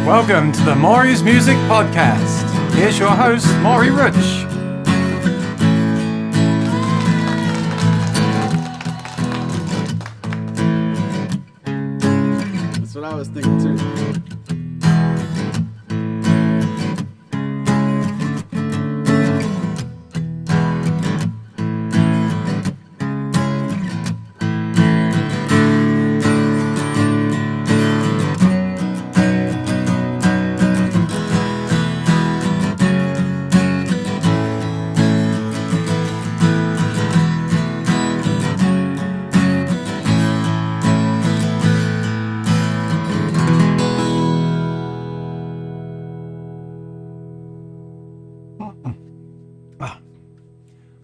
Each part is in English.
Welcome to the Maury's Music Podcast. Here's your host, Maury Rich. That's what I was thinking too.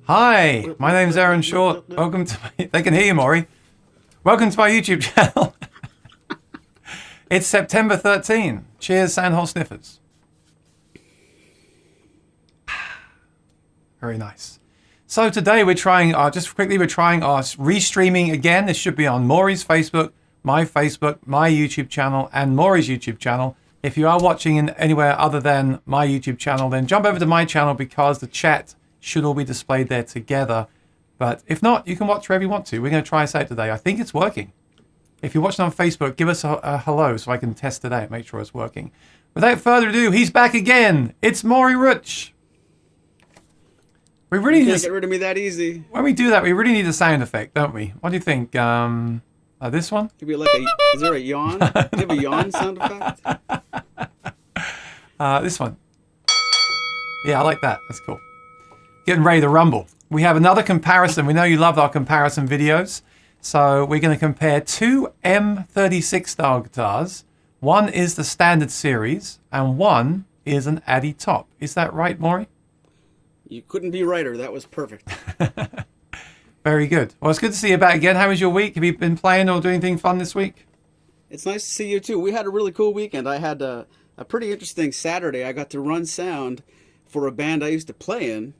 Hi, my name's Aaron Short. Welcome to they can hear you, Maury. Welcome to my YouTube channel. It's September 13. Cheers, Sandhole Sniffers. Very nice. So today we're trying our restreaming again. This should be on Maury's Facebook, my YouTube channel, and Maury's YouTube channel. If you are watching in anywhere other than my YouTube channel, then jump over to my channel because the chat should all be displayed there together. But if not, you can watch wherever you want to. We're going to try this out today. I think it's working. If you're watching on Facebook, give us a hello so I can test it out, make sure it's working. Without further ado, he's back again. It's Maury Rich. We really You need can't to get rid of me that easy. when we do that, we really need a sound effect, don't we? What do you think? This one? Could be like is there a yawn? Do you have a yawn sound effect? This one. Yeah, I like that. That's cool. Getting ready to rumble. We have another comparison. We know you love our comparison videos. So we're going to compare two M-36 style guitars. One is the standard series and one is an Addy top. Is that right, Maury? You couldn't be righter. That was perfect. Very good. Well, it's good to see you back again. How was your week? Have you been playing or doing anything fun this week? It's nice to see you too. We had a really cool weekend. I had a pretty interesting Saturday. I got to run sound for a band I used to play in.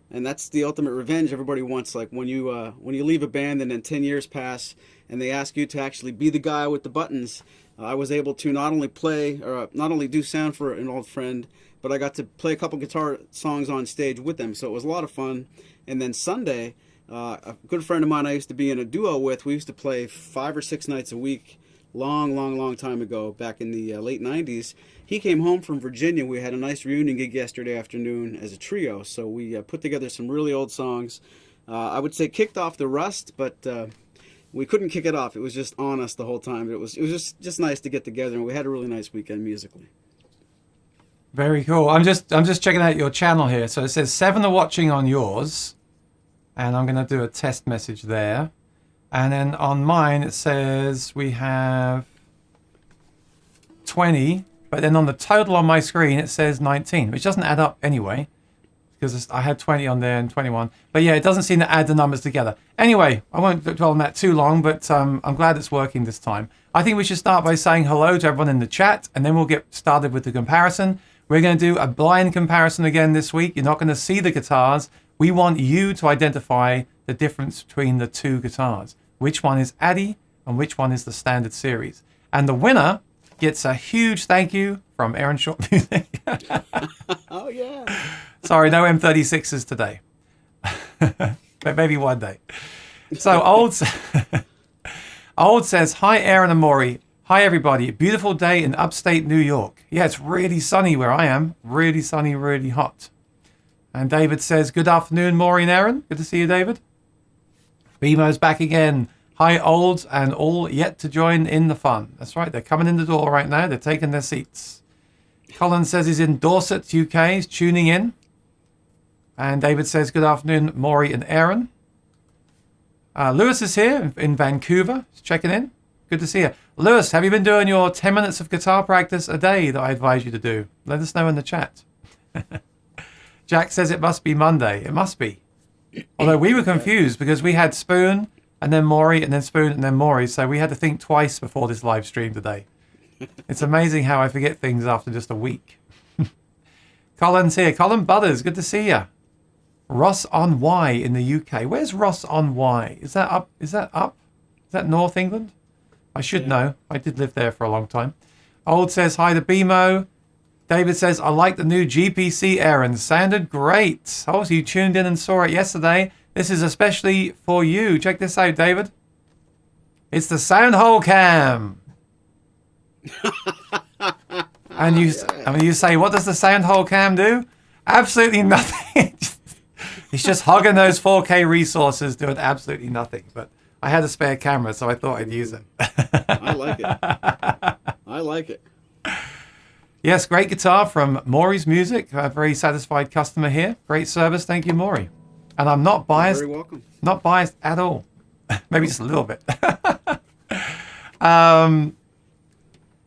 And that's the ultimate revenge everybody wants. Like when you leave a band and then 10 years pass and they ask you to actually be the guy with the buttons, I was able to not only do sound for an old friend, but I got to play a couple guitar songs on stage with them. So it was a lot of fun. And then Sunday, a good friend of mine I used to be in a duo with, we used to play 5 or 6 nights a week, long time ago, back in the late 90s. He came home from Virginia. We had a nice reunion gig yesterday afternoon as a trio. So we put together some really old songs. I would say kicked off the rust, but we couldn't kick it off. It was just on us the whole time. It was just nice to get together, and we had a really nice weekend musically. Very cool. I'm just checking out your channel here. So it says 7 are watching on yours, and I'm going to do a test message there. And then on mine it says we have 20, but then on the total on my screen it says 19, which doesn't add up anyway, because I had 20 on there and 21. But yeah, it doesn't seem to add the numbers together. Anyway, I won't dwell on that too long, but I'm glad it's working this time. I think we should start by saying hello to everyone in the chat, and then we'll get started with the comparison. We're going to do a blind comparison again this week. You're not going to see the guitars. We want you to identify the difference between the two guitars. Which one is Addy and which one is the standard series. And the winner gets a huge thank you from Aaron Short Music. Oh, yeah. Sorry, no M-36s today. But maybe one day. So Old says, hi, Aaron and Maury. Hi, everybody. Beautiful day in upstate New York. Yeah, it's really sunny where I am. Really sunny, really hot. And David says, good afternoon, Maury and Aaron. Good to see you, David. BMO's back again. Hi, olds and all yet to join in the fun. That's right. They're coming in the door right now. They're taking their seats. Colin says he's in Dorset, UK. He's tuning in. And David says, good afternoon, Maury and Aaron. Lewis is here in Vancouver. He's checking in. Good to see you. Lewis, have you been doing your 10 minutes of guitar practice a day that I advise you to do? Let us know in the chat. Jack says it must be Monday. It must be. Although we were confused because we had Spoon and then Maury and then Spoon and then Maury. So we had to think twice before this live stream today. It's amazing how I forget things after just a week. Colin's here. Colin Butters, good to see you. Ross on Y in the UK. Where's Ross on Y? Is that up? Is that North England? I should know. I did live there for a long time. Old says hi to BMO. David says, I like the new GPC, Aaron. Sounded great. Oh, so you tuned in and saw it yesterday. This is especially for you. Check this out, David. It's the sound hole cam. And you say, what does the sound hole cam do? Absolutely nothing. It's just hogging those 4K resources, doing absolutely nothing. But I had a spare camera, so I thought I'd use it. I like it. I like it. Yes, great guitar from Maury's Music. A very satisfied customer here. Great service. Thank you, Maury. And I'm not biased. You're very welcome. Not biased at all. Maybe just a little bit.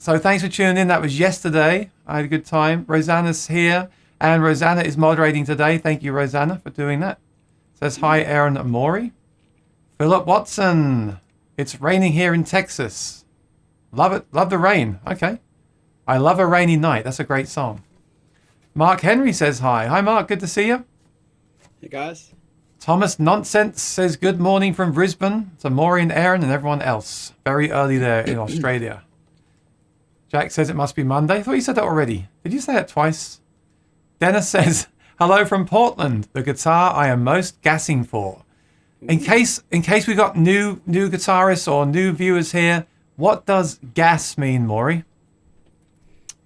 So thanks for tuning in. That was yesterday. I had a good time. Rosanna's here. And Rosanna is moderating today. Thank you, Rosanna, for doing that. Says hi, Aaron and Maury. Philip Watson. It's raining here in Texas. Love it. Love the rain. Okay. I love a rainy night. That's a great song. Mark Henry says hi. Hi, Mark. Good to see you. Hey, guys. Thomas Nonsense says good morning from Brisbane to Maury and Aaron and everyone else. Very early there in Australia. Jack says it must be Monday. I thought you said that already. Did you say it twice? Dennis says, hello from Portland. The guitar I am most gassing for. In case we got new guitarists or new viewers here, what does gas mean, Maury?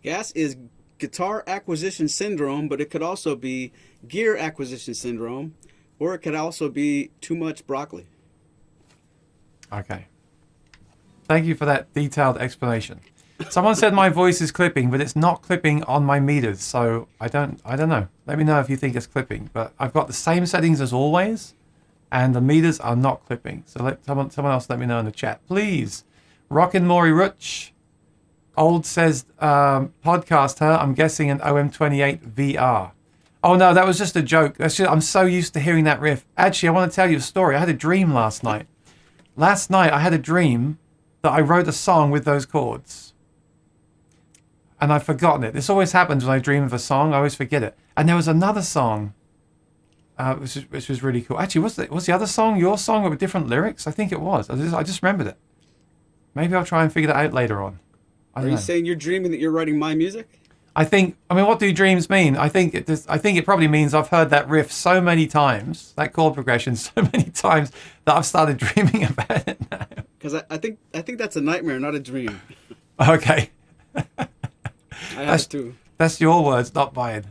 Gas is guitar acquisition syndrome, but it could also be gear acquisition syndrome, or it could also be too much broccoli. Okay. Thank you for that detailed explanation. Someone said my voice is clipping, but it's not clipping on my meters, so I don't know. Let me know if you think it's clipping, but I've got the same settings as always, and the meters are not clipping. So let someone else let me know in the chat, please. Rockin' Maury Rutsch. Old says, podcast her. I'm guessing an OM28 VR. Oh no, that was just a joke. I'm so used to hearing that riff. Actually, I want to tell you a story. I had a dream last night. Last night, I had a dream that I wrote a song with those chords. And I've forgotten it. This always happens when I dream of a song. I always forget it. And there was another song, which was really cool. Actually, was the other song your song with different lyrics? I think it was. I just remembered it. Maybe I'll try and figure that out later on. Are you saying you're dreaming that you're writing my music? I mean, what do dreams mean? I think it probably means I've heard that riff so many times, that chord progression so many times, that I've started dreaming about it now. Because I think that's a nightmare, not a dream. Okay. I have to. That's your words, not mine.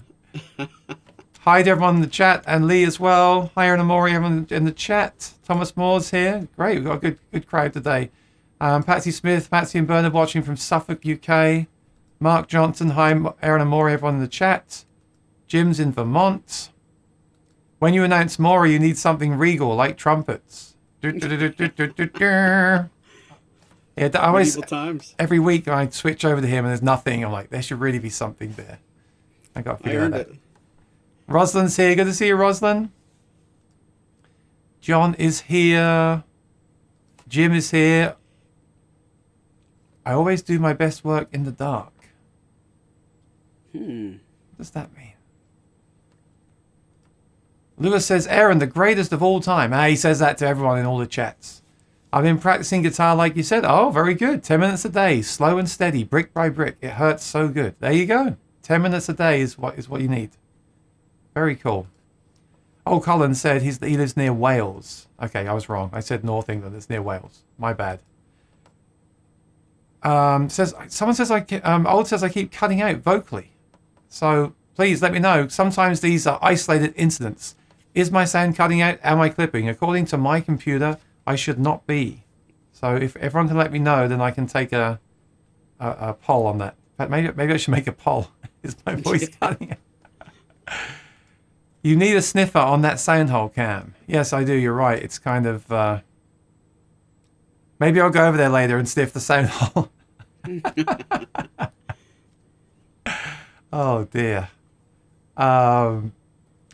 Hi to everyone in the chat, and Lee as well. Hi, Aaron and Maury, everyone in the chat. Thomas Moore's here. Great, we've got a good crowd today. Patsy Smith, Patsy and Bernard watching from Suffolk, UK. Mark Johnson, hi, Aaron and Maury, everyone in the chat. Jim's in Vermont. When you announce Maury, you need something regal, like trumpets. Yeah, times. Every week I switch over to him and there's nothing. I'm like, there should really be something there. I got to figure that out. Roslin's here. Good to see you, Roslyn. John is here. Jim is here. I always do my best work in the dark. What does that mean? Lewis says, Aaron, the greatest of all time. He says that to everyone in all the chats. I've been practicing guitar like you said. Oh, very good. 10 minutes a day, slow and steady, brick by brick. It hurts so good. There you go. 10 minutes a day is what you need. Very cool. Oh, Colin said he lives near Wales. Okay, I was wrong. I said North England. It's near Wales. My bad. Old says I keep cutting out vocally. So please let me know. Sometimes these are isolated incidents. Is my sound cutting out? Am I clipping? According to my computer, I should not be. So if everyone can let me know, then I can take a poll on that. In fact, maybe I should make a poll. Is my voice cutting out? You need a sniffer on that sound hole cam. Yes, I do. You're right. It's kind of... Maybe I'll go over there later and sniff the sound hole. Oh, dear.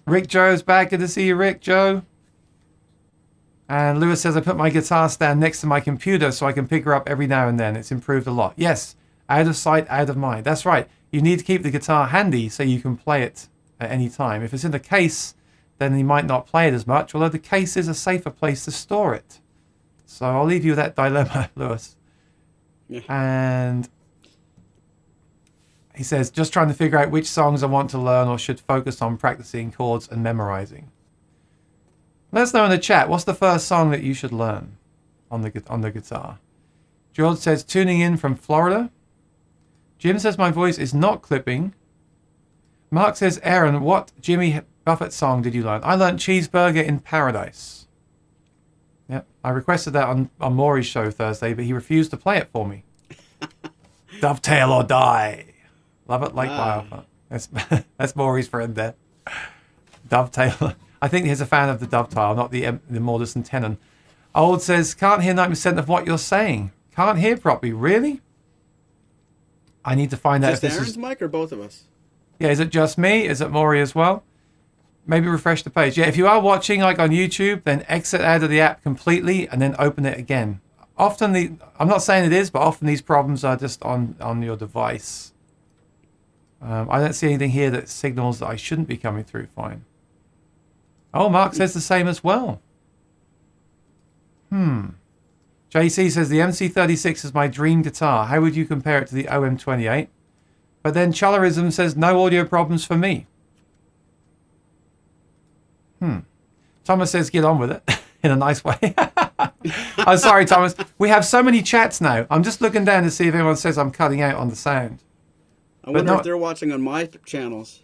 Rick Joe's back. Good to see you, Rick Joe. And Lewis says, I put my guitar stand next to my computer so I can pick her up every now and then. It's improved a lot. Yes, out of sight, out of mind. That's right. You need to keep the guitar handy so you can play it at any time. If it's in the case, then you might not play it as much, although the case is a safer place to store it. So I'll leave you with that dilemma, Lewis. Yeah. And He says, just trying to figure out which songs I want to learn or should focus on practicing chords and memorizing. Let us know in the chat, what's the first song that you should learn on the guitar? George says, tuning in from Florida. Jim says, my voice is not clipping. Mark says, Aaron, what Jimmy Buffett song did you learn? I learned Cheeseburger in Paradise. Yep, I requested that on Maury's show Thursday, but he refused to play it for me. Dovetail or Die. Love it like wildfire. That's Maury's friend there. Dovetail. I think he's a fan of the dovetail, not the Mortis and Tenon. Old says, can't hear 90% of what you're saying. Can't hear properly. Really? I need to find out if this Aaron's is... mic or both of us? Yeah, is it just me? Is it Maury as well? Maybe refresh the page. Yeah, if you are watching like on YouTube, then exit out of the app completely and then open it again. Often I'm not saying it is, but often these problems are just on your device. I don't see anything here that signals that I shouldn't be coming through fine. Oh, Mark says the same as well. JC says the MC36 is my dream guitar. How would you compare it to the OM28? But then Chalarism says no audio problems for me. Thomas says get on with it in a nice way. I'm sorry, Thomas. We have so many chats now. I'm just looking down to see if anyone says I'm cutting out on the sound. I wonder if they're watching on my channels.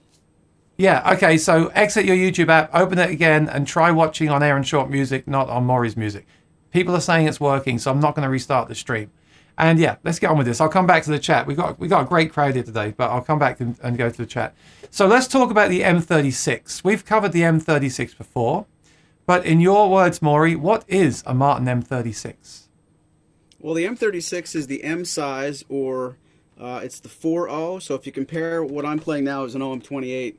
Yeah, okay, so exit your YouTube app, open it again, and try watching on Aaron Short Music, not on Maury's music. People are saying it's working, so I'm not going to restart the stream. And yeah, let's get on with this. I'll come back to the chat. We got a great crowd here today, but I'll come back and go to the chat. So let's talk about the M36. We've covered the M36 before, but in your words, Maury, what is a Martin M36? Well, the M36 is the M size, or it's the 4.0. So if you compare what I'm playing now as an OM28,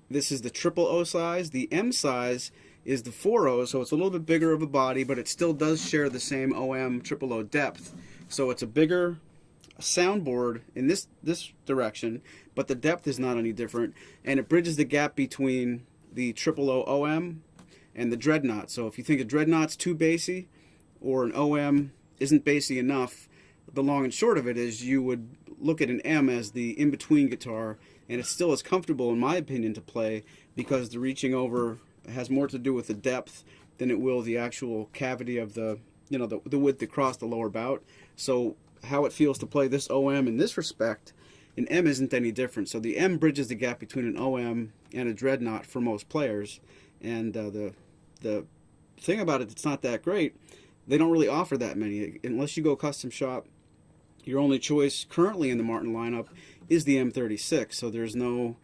this is the 000 size. The M size is the 4.0, so it's a little bit bigger of a body, but it still does share the same OM 000 depth. So it's a bigger soundboard in this direction, but the depth is not any different, and it bridges the gap between the 000 OM and the Dreadnought. So if you think a Dreadnought's too bassy, or an OM isn't bassy enough, the long and short of it is you would look at an M as the in-between guitar, and it's still as comfortable, in my opinion, to play, because the reaching over has more to do with the depth than it will the actual cavity of the width across the lower bout. So how it feels to play this OM in this respect, an M isn't any different. So the M bridges the gap between an OM and a Dreadnought for most players. And the thing about it, it's not that great. They don't really offer that many. Unless you go custom shop, your only choice currently in the Martin lineup is the M36. So there's no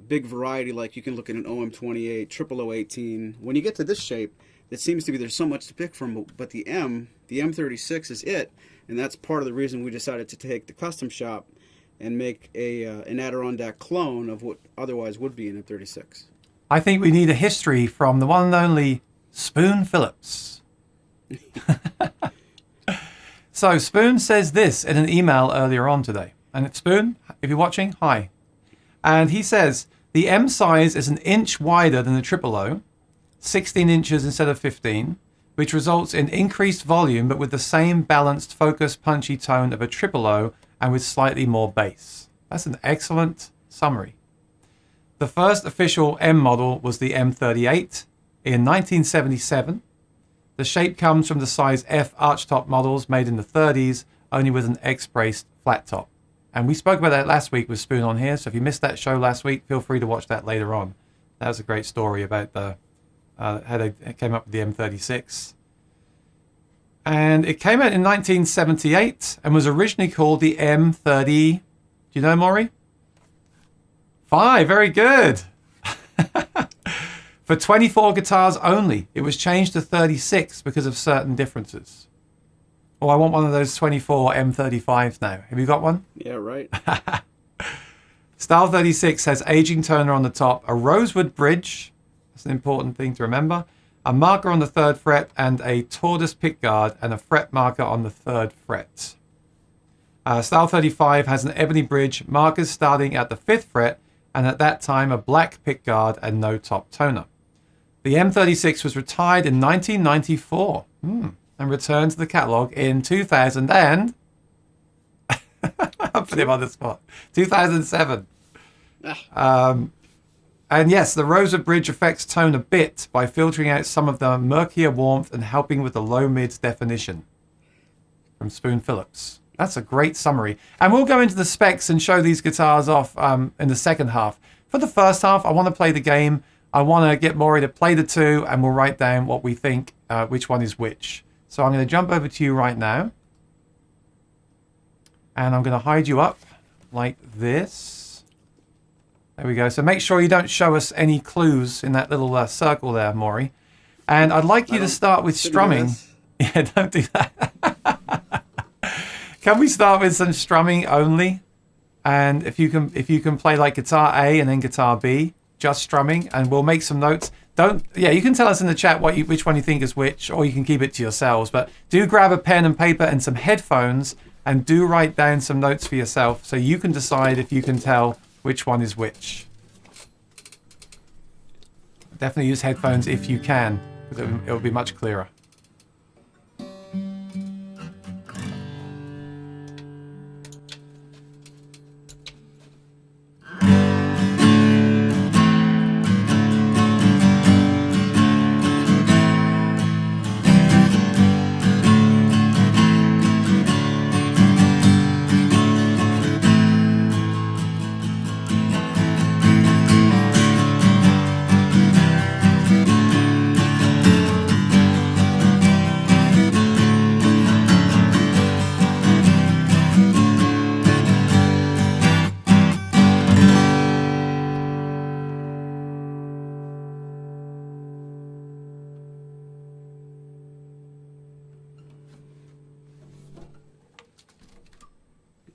big variety like you can look at an OM28, 0018. When you get to this shape, it seems to be there's so much to pick from, but the M36 is it, and that's part of the reason we decided to take the custom shop and make an Adirondack clone of what otherwise would be an M36. I think we need a history from the one and only Spoon Phillips. So Spoon says this in an email earlier on today. And it's Spoon, if you're watching, hi. And he says, the M size is an inch wider than the 000, 16 inches instead of 15, which results in increased volume but with the same balanced, focused, punchy tone of a 000 and with slightly more bass. That's an excellent summary. The first official M model was the M38 in 1977. The shape comes from the size F archtop models made in the 30s, only with an X-braced flat top. And we spoke about that last week with Spoon on here, so if you missed that show last week, feel free to watch that later on. That was a great story about how they came up with the M36. And it came out in 1978 and was originally called the M30. Do you know, Maury? 5, very good. For 24 guitars only. It was changed to 36 because of certain differences. Oh, I want one of those 24 M35s now. Have you got one? Yeah, right. Style 36 has aging toner on the top, a rosewood bridge. That's an important thing to remember. A marker on the 3rd fret and a tortoise pickguard and a fret marker on the 3rd fret. Style 35 has an ebony bridge, markers starting at the 5th fret, and at that time a black pickguard and no top toner. The M36 was retired in 1994 and returned to the catalogue in 2000 and... Put him on the spot. 2007. And yes, the Rosa Bridge affects tone a bit by filtering out some of the murkier warmth and helping with the low mids definition. From Spoon Phillips. That's a great summary. And we'll go into the specs and show these guitars off in the second half. For the first half, I want to play the game. I want to get Maury to play the two, and we'll write down what we think, which one is which. So I'm going to jump over to you right now. And I'm going to hide you up like this. There we go. So make sure you don't show us any clues in that little circle there, Maury. And I'd like you to start with strumming. Yeah, don't do that. Can we start with some strumming only? And if you can play like guitar A and then guitar B, just strumming, and we'll make some notes. You can tell us in the chat which one you think is which, or you can keep it to yourselves. But do grab a pen and paper and some headphones, and do write down some notes for yourself so you can decide if you can tell which one is which. Definitely use headphones if you can, because it'll be much clearer.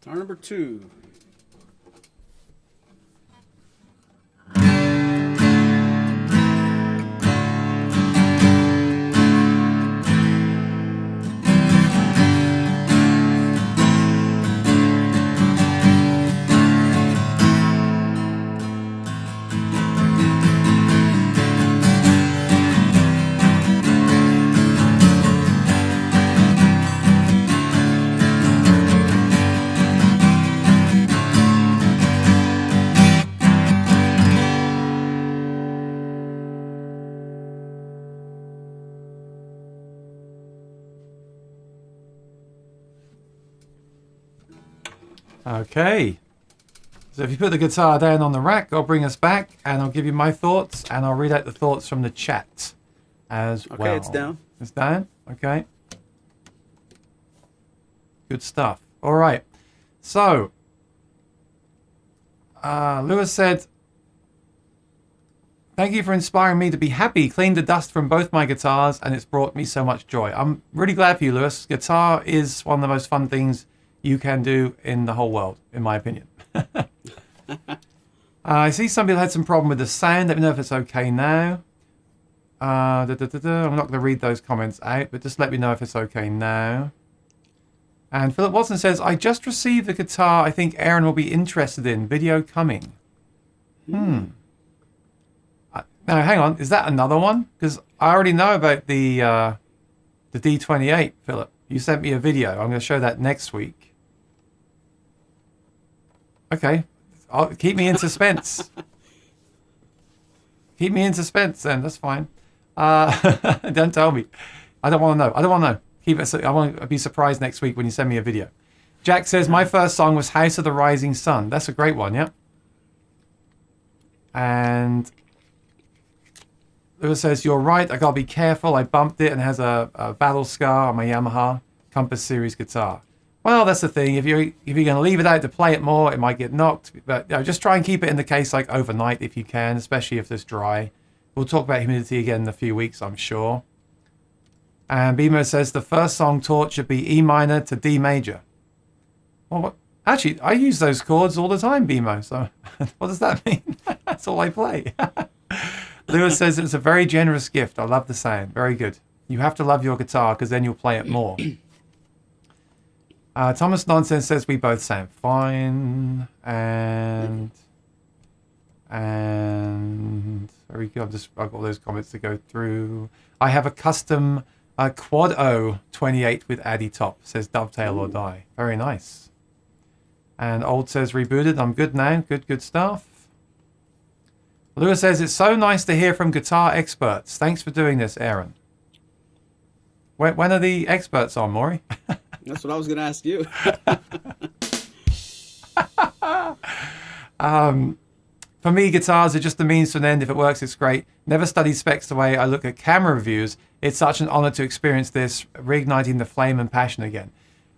Guitar number 2. Okay. So if you put the guitar down on the rack, I'll bring us back and I'll give you my thoughts and I'll read out the thoughts from the chat as well. Okay, it's down. It's down? Okay. Good stuff. All right. So, Lewis said, thank you for inspiring me to be happy. Cleaned the dust from both my guitars and it's brought me so much joy. I'm really glad for you, Lewis. Guitar is one of the most fun things you can do in the whole world, in my opinion. I see some people had some problem with the sound. Let me know if it's okay now. I'm not going to read those comments out, but just let me know if it's okay now. And Philip Watson says, I just received the guitar I think Aaron will be interested in. Video coming. Now, hang on. Is that another one? Because I already know about the D28, Philip. You sent me a video. I'm going to show that next week. Okay. Keep me in suspense. Keep me in suspense then. That's fine. Don't tell me. I don't want to know. I don't want to know. Keep it. I want to be surprised next week when you send me a video. Jack says, my first song was House of the Rising Sun. That's a great one, yeah? And Lewis says, you're right. I got to be careful. I bumped it and it has a battle scar on my Yamaha Compass Series guitar. Well, that's the thing. If you're going to leave it out to play it more, it might get knocked. But just try and keep it in the case like overnight if you can, especially if it's dry. We'll talk about humidity again in a few weeks, I'm sure. And Bimo says the first song taught should be E minor to D major. Well, actually, I use those chords all the time, Bimo. So what does that mean? That's all I play. Lewis says it's a very generous gift. I love the sound. Very good. You have to love your guitar because then you'll play it more. Thomas Nonsense says we both sound fine. And very good. I've got those comments to go through. I have a custom Quad O 28 with Addy top. Says dovetail or die. Very nice. And Old says rebooted. I'm good now. Good stuff. Lewis says it's so nice to hear from guitar experts. Thanks for doing this, Aaron. When are the experts on, Maury? That's what I was going to ask you. For me, guitars are just the means to an end. If it works, it's great. Never studied specs the way I look at camera reviews. It's such an honor to experience this, reigniting the flame and passion again.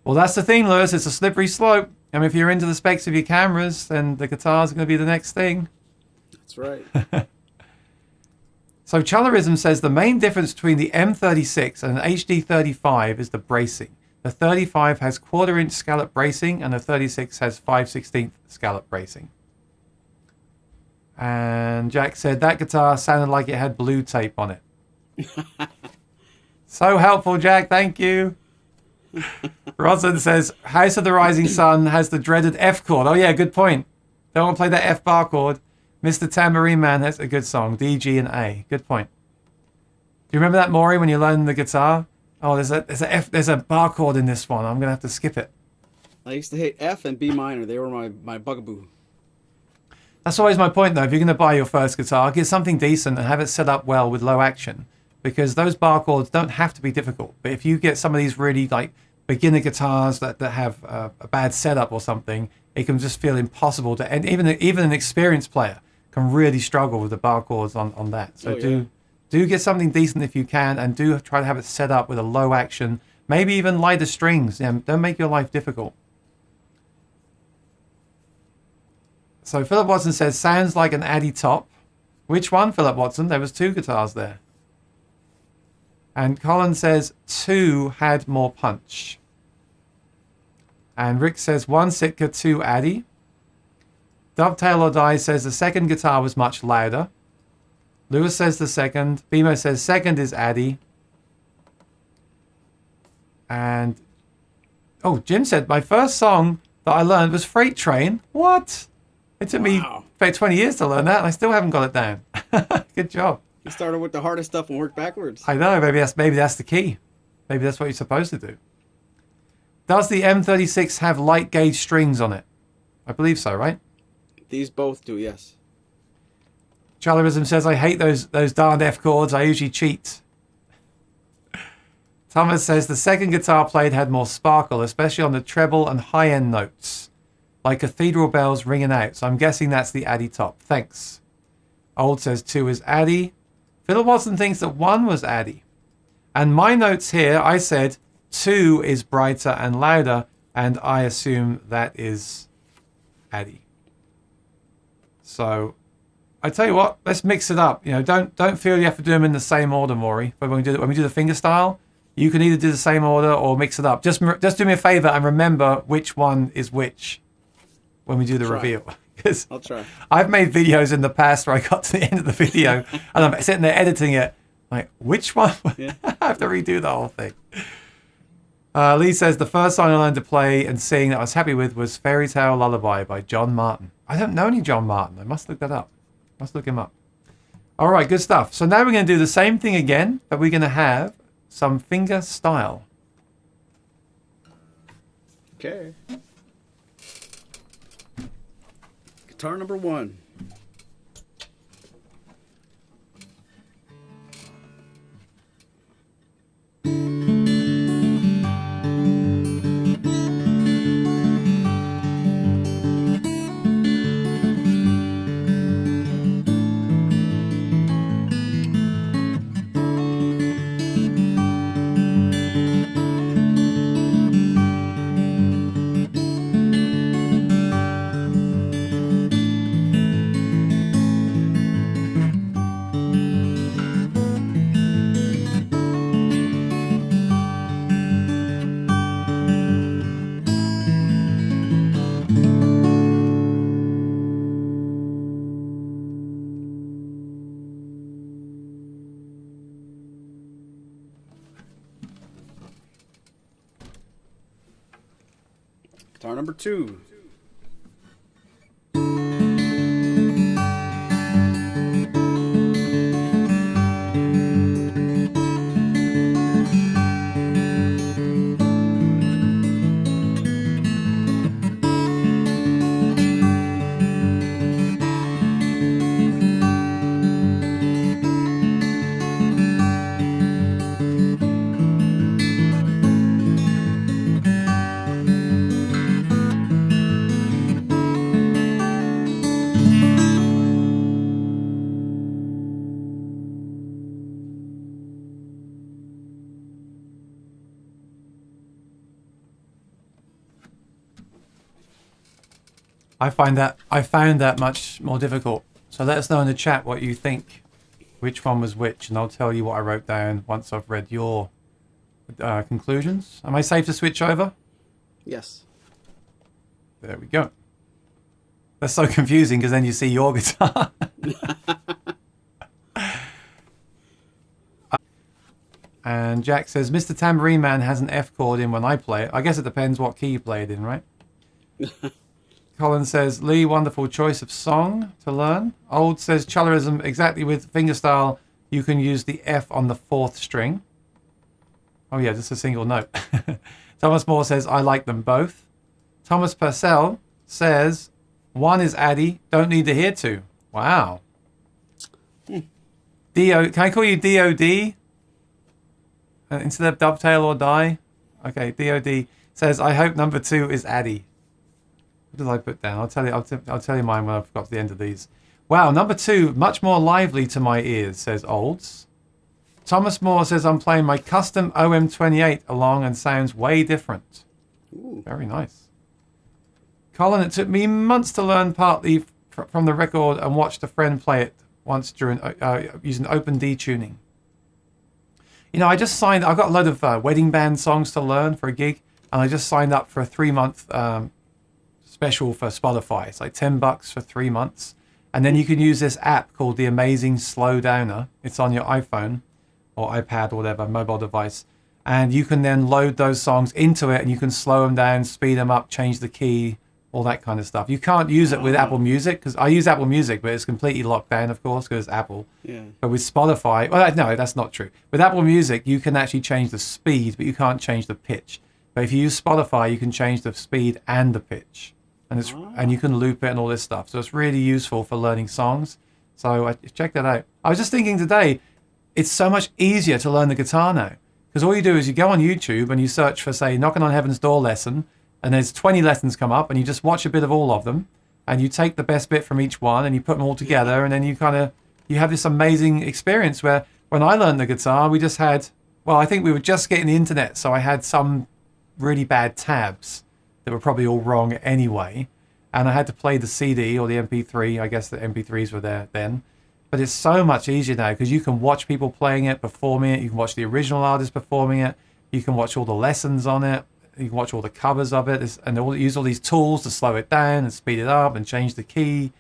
Well, that's the thing, Lewis. It's a slippery slope. I mean, if you're into the specs of your cameras, then the guitars are going to be the next thing. That's right. So Chalarism says the main difference between the M-36 and an HD-35 is the bracing. The 35 has 1/4-inch scallop bracing and the 36 has 5/16 scallop bracing. And Jack said that guitar sounded like it had blue tape on it. So helpful, Jack. Thank you. Rosalind says House of the Rising Sun has the dreaded F chord. Oh yeah, good point. Don't want to play that F bar chord. Mr. Tambourine Man has a good song. D, G, and A. Good point. Do you remember that, Maury, when you learned the guitar? Oh, there's a bar chord in this one. I'm gonna have to skip it. I used to hate F and B minor. They were my bugaboo. That's always my point, though. If you're going to buy your first guitar, get something decent and have it set up well with low action, because those bar chords don't have to be difficult. But if you get some of these really like beginner guitars that have a bad setup or something, it can just feel impossible to. And even an experienced player can really struggle with the bar chords on that. So do get something decent if you can, and do try to have it set up with a low action, maybe even lighter strings. Don't make your life difficult. So Philip Watson says, sounds like an Addy top. Which one, Philip Watson? There was 2 guitars there. And Colin says 2 had more punch. And Rick says 1 Sitka, 2 Addy. Dovetail or Die says the second guitar was much louder. Lewis says the second. Bimo says second is Addy. And Jim said my first song that I learned was Freight Train. What? It took me about 20 years to learn that, and I still haven't got it down. Good job. You started with the hardest stuff and worked backwards. I know. Maybe that's the key. Maybe that's what you're supposed to do. Does the M-36 have light gauge strings on it? I believe so, right? These both do, yes. Charlerism says, I hate those darned F chords. I usually cheat. Thomas says the second guitar played had more sparkle, especially on the treble and high-end notes, like cathedral bells ringing out. So I'm guessing that's the Addy top. Thanks. Old says 2 is Addy. Philip Watson thinks that 1 was Addy. And my notes here, I said 2 is brighter and louder, and I assume that is Addy. So I tell you what, let's mix it up. Don't feel you have to do them in the same order, Maury. But when we do the fingerstyle, you can either do the same order or mix it up. Just do me a favor and remember which one is which when we do the reveal. Because I'll try. I've made videos in the past where I got to the end of the video and I'm sitting there editing it. Like, which one? Yeah. I have to redo the whole thing. Lee says the first song I learned to play and sing that I was happy with was Fairy Tale Lullaby by John Martin. I don't know any John Martin. I must look that up. Must look him up. All right, good stuff. So now we're going to do the same thing again, but we're going to have some fingerstyle. Okay. Guitar number 1. Guitar number 2. I found that much more difficult. So let us know in the chat what you think, which one was which, and I'll tell you what I wrote down once I've read your conclusions. Am I safe to switch over? Yes. There we go. That's so confusing because then you see your guitar. And Jack says, Mr. Tambourine Man has an F chord in when I play it. I guess it depends what key you play it in, right? Colin says, Lee, wonderful choice of song to learn. Old says, Cholorism, exactly with fingerstyle, you can use the F on the 4th string. Oh yeah, just a single note. Thomas Moore says, I like them both. Thomas Purcell says, one is Addy, don't need to hear two. Wow. Can I call you DOD? Instead of dovetail or die? Okay, DOD says, I hope number 2 is Addy. What did I put down? I'll tell you mine when I've got to the end of these. Wow, number 2, much more lively to my ears, says Olds. Thomas Moore says, I'm playing my custom OM28 along and sounds way different. Ooh. Very nice. Colin, it took me months to learn partly from the record and watched a friend play it once during using open D tuning. You know, I've got a load of wedding band songs to learn for a gig, and I just signed up for a 3-month special for Spotify. It's like $10 for 3 months. And then you can use this app called the Amazing Slow Downer. It's on your iPhone or iPad or whatever, mobile device. And you can then load those songs into it, and you can slow them down, speed them up, change the key, all that kind of stuff. You can't use it with Apple Music, because I use Apple Music, but it's completely locked down, of course, because it's Apple. Yeah. But with Spotify, well, no, that's not true. With Apple Music, you can actually change the speed, but you can't change the pitch. But if you use Spotify, you can change the speed and the pitch, and you can loop it and all this stuff. So it's really useful for learning songs. So check that out. I was just thinking today, it's so much easier to learn the guitar now, because all you do is you go on YouTube and you search for, say, Knocking on Heaven's Door lesson, and there's 20 lessons come up, and you just watch a bit of all of them, and you take the best bit from each one, and you put them all together, and then you have this amazing experience where when I learned the guitar, we just had, well, I think we were just getting the internet, so I had some really bad tabs that were probably all wrong anyway, and I had to play the CD or the MP3. I guess the MP3s were there then. But it's so much easier now because you can watch people playing it, performing it. You can watch the original artist performing it. You can watch all the lessons on it. You can watch all the covers of it, and use all these tools to slow it down and speed it up and change the key.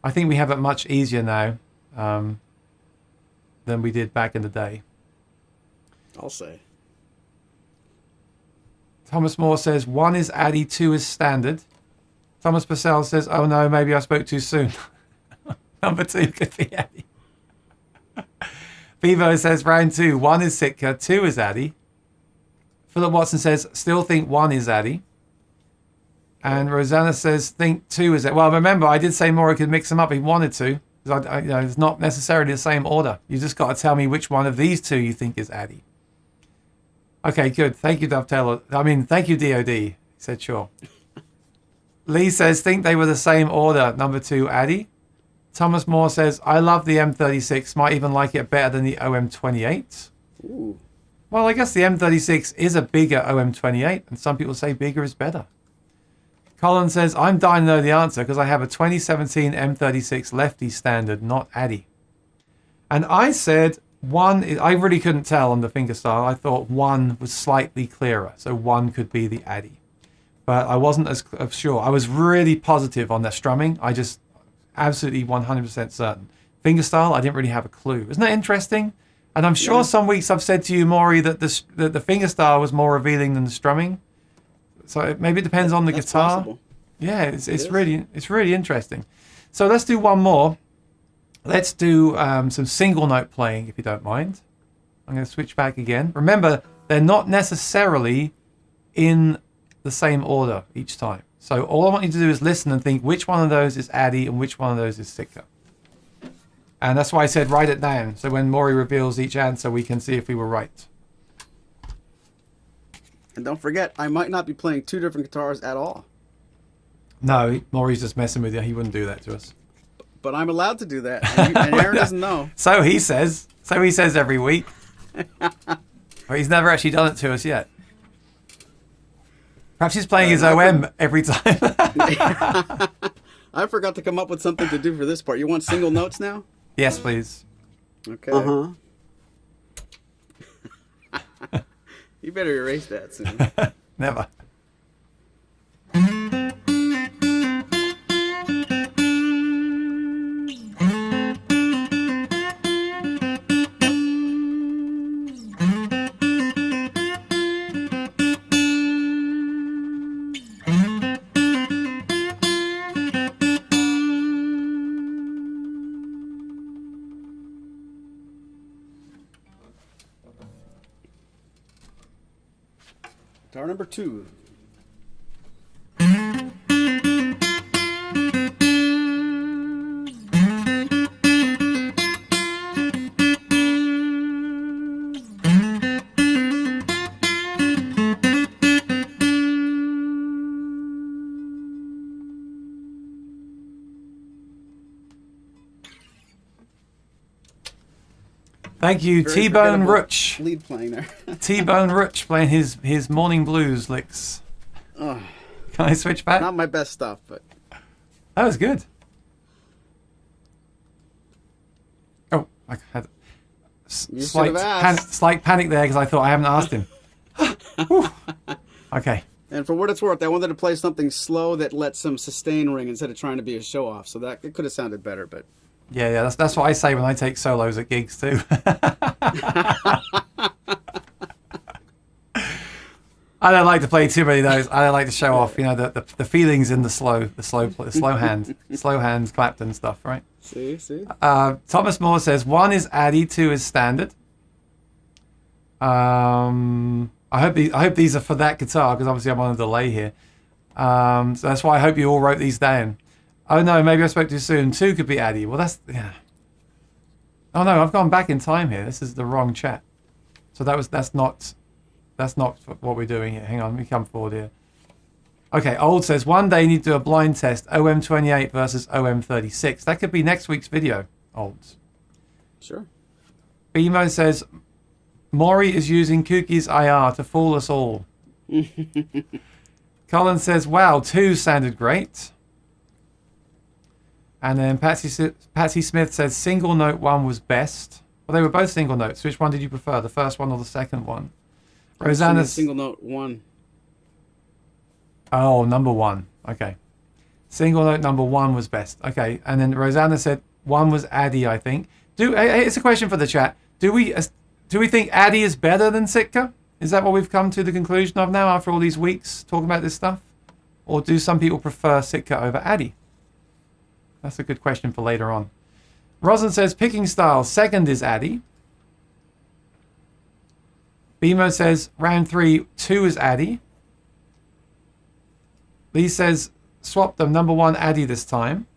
I think we have it much easier now than we did back in the day. I'll say. Thomas Moore says, 1 is Addy, 2 is standard. Thomas Purcell says, oh no, maybe I spoke too soon. Number 2 could be Addy. Bevo says, round 2, 1 is Sitka, 2 is Addy. Philip Watson says, still think 1 is Addy. And Rosanna says, think 2 is Addy. Well, remember, I did say Maury could mix them up if he wanted to. Because it's not necessarily the same order. You just got to tell me which one of these 2 you think is Addy. Okay, good. Thank you, Dovetail. Thank you, DOD. He said, sure. Lee says, think they were the same order. Number 2, Addy. Thomas Moore says, I love the M-36. Might even like it better than the OM-28. Ooh. Well, I guess the M-36 is a bigger OM-28, and some people say bigger is better. Colin says, I'm dying to know the answer because I have a 2017 M-36 Lefty Standard, not Addy. And I said 1, I really couldn't tell on the fingerstyle. I thought 1 was slightly clearer, so 1 could be the Addy. But I wasn't as sure. I was really positive on the strumming. I just absolutely 100% certain. Fingerstyle, I didn't really have a clue. Isn't that interesting? And I'm sure some weeks I've said to you, Maury, that the fingerstyle was more revealing than the strumming. So maybe it depends on the guitar. Possible. Yeah, it's really interesting. So let's do one more. Let's do some single note playing, if you don't mind. I'm going to switch back again. Remember, they're not necessarily in the same order each time. So all I want you to do is listen and think which one of those is Addy and which one of those is Sitka. And that's why I said write it down. So when Maury reveals each answer, we can see if we were right. And don't forget, I might not be playing 2 different guitars at all. No, Maury's just messing with you. He wouldn't do that to us. But I'm allowed to do that. And Aaron doesn't know. So he says. So he says every week. But he's never actually done it to us yet. Perhaps he's playing his OM every time. I forgot to come up with something to do for this part. You want single notes now? Yes, please. Okay. Uh-huh. You better erase that soon. Never. Guitar number 2. Thank you, Very T-Bone forgettable Rutch. lead playing there. T-Bone Rutch playing his morning blues licks. Oh, Can I switch back? not my best stuff, but That was good. Oh, I had You should have asked. slight panic there because I thought I haven't asked him. Whew. Okay. and for what it's worth, I wanted to play something slow that let some sustain ring instead of trying to be a show off. So that it could have sounded better, but Yeah, that's what I say when I take solos at gigs too. I don't like to play too many of those. I don't like to show off, the feelings in the slow hands, Clapton stuff, right? see. Thomas Moore says 1 is Addy, 2 is standard. I hope these are for that guitar because obviously I'm on a delay here. So that's why I hope you all wrote these down. Oh no, maybe I spoke too soon. 2 could be Addy. Well, yeah. Oh no, I've gone back in time here. This is the wrong chat. So that's not what we're doing here. Hang on, let me come forward here. Okay, Old says one day you need to do a blind test. OM28 versus OM36. That could be next week's video. Olds. Sure. Bimo says Maury is using Kookie's IR to fool us all. Colin says, wow, 2 sounded great. And then Patsy Smith says single note 1 was best. Well, they were both single notes. Which one did you prefer, the first one or the second one? Rosanna. Single note 1. Oh, number 1. Okay. Single note number 1 was best. Okay. And then Rosanna said 1 was Addy, I think. It's a question for the chat. Do we think Addy is better than Sitka? Is that what we've come to the conclusion of now after all these weeks talking about this stuff? Or do some people prefer Sitka over Addy? That's a good question for later on. Rosin says picking style, second is Addy. Bimo says round 3, 2 is Addy. Lee says swap them, number 1 Addy this time.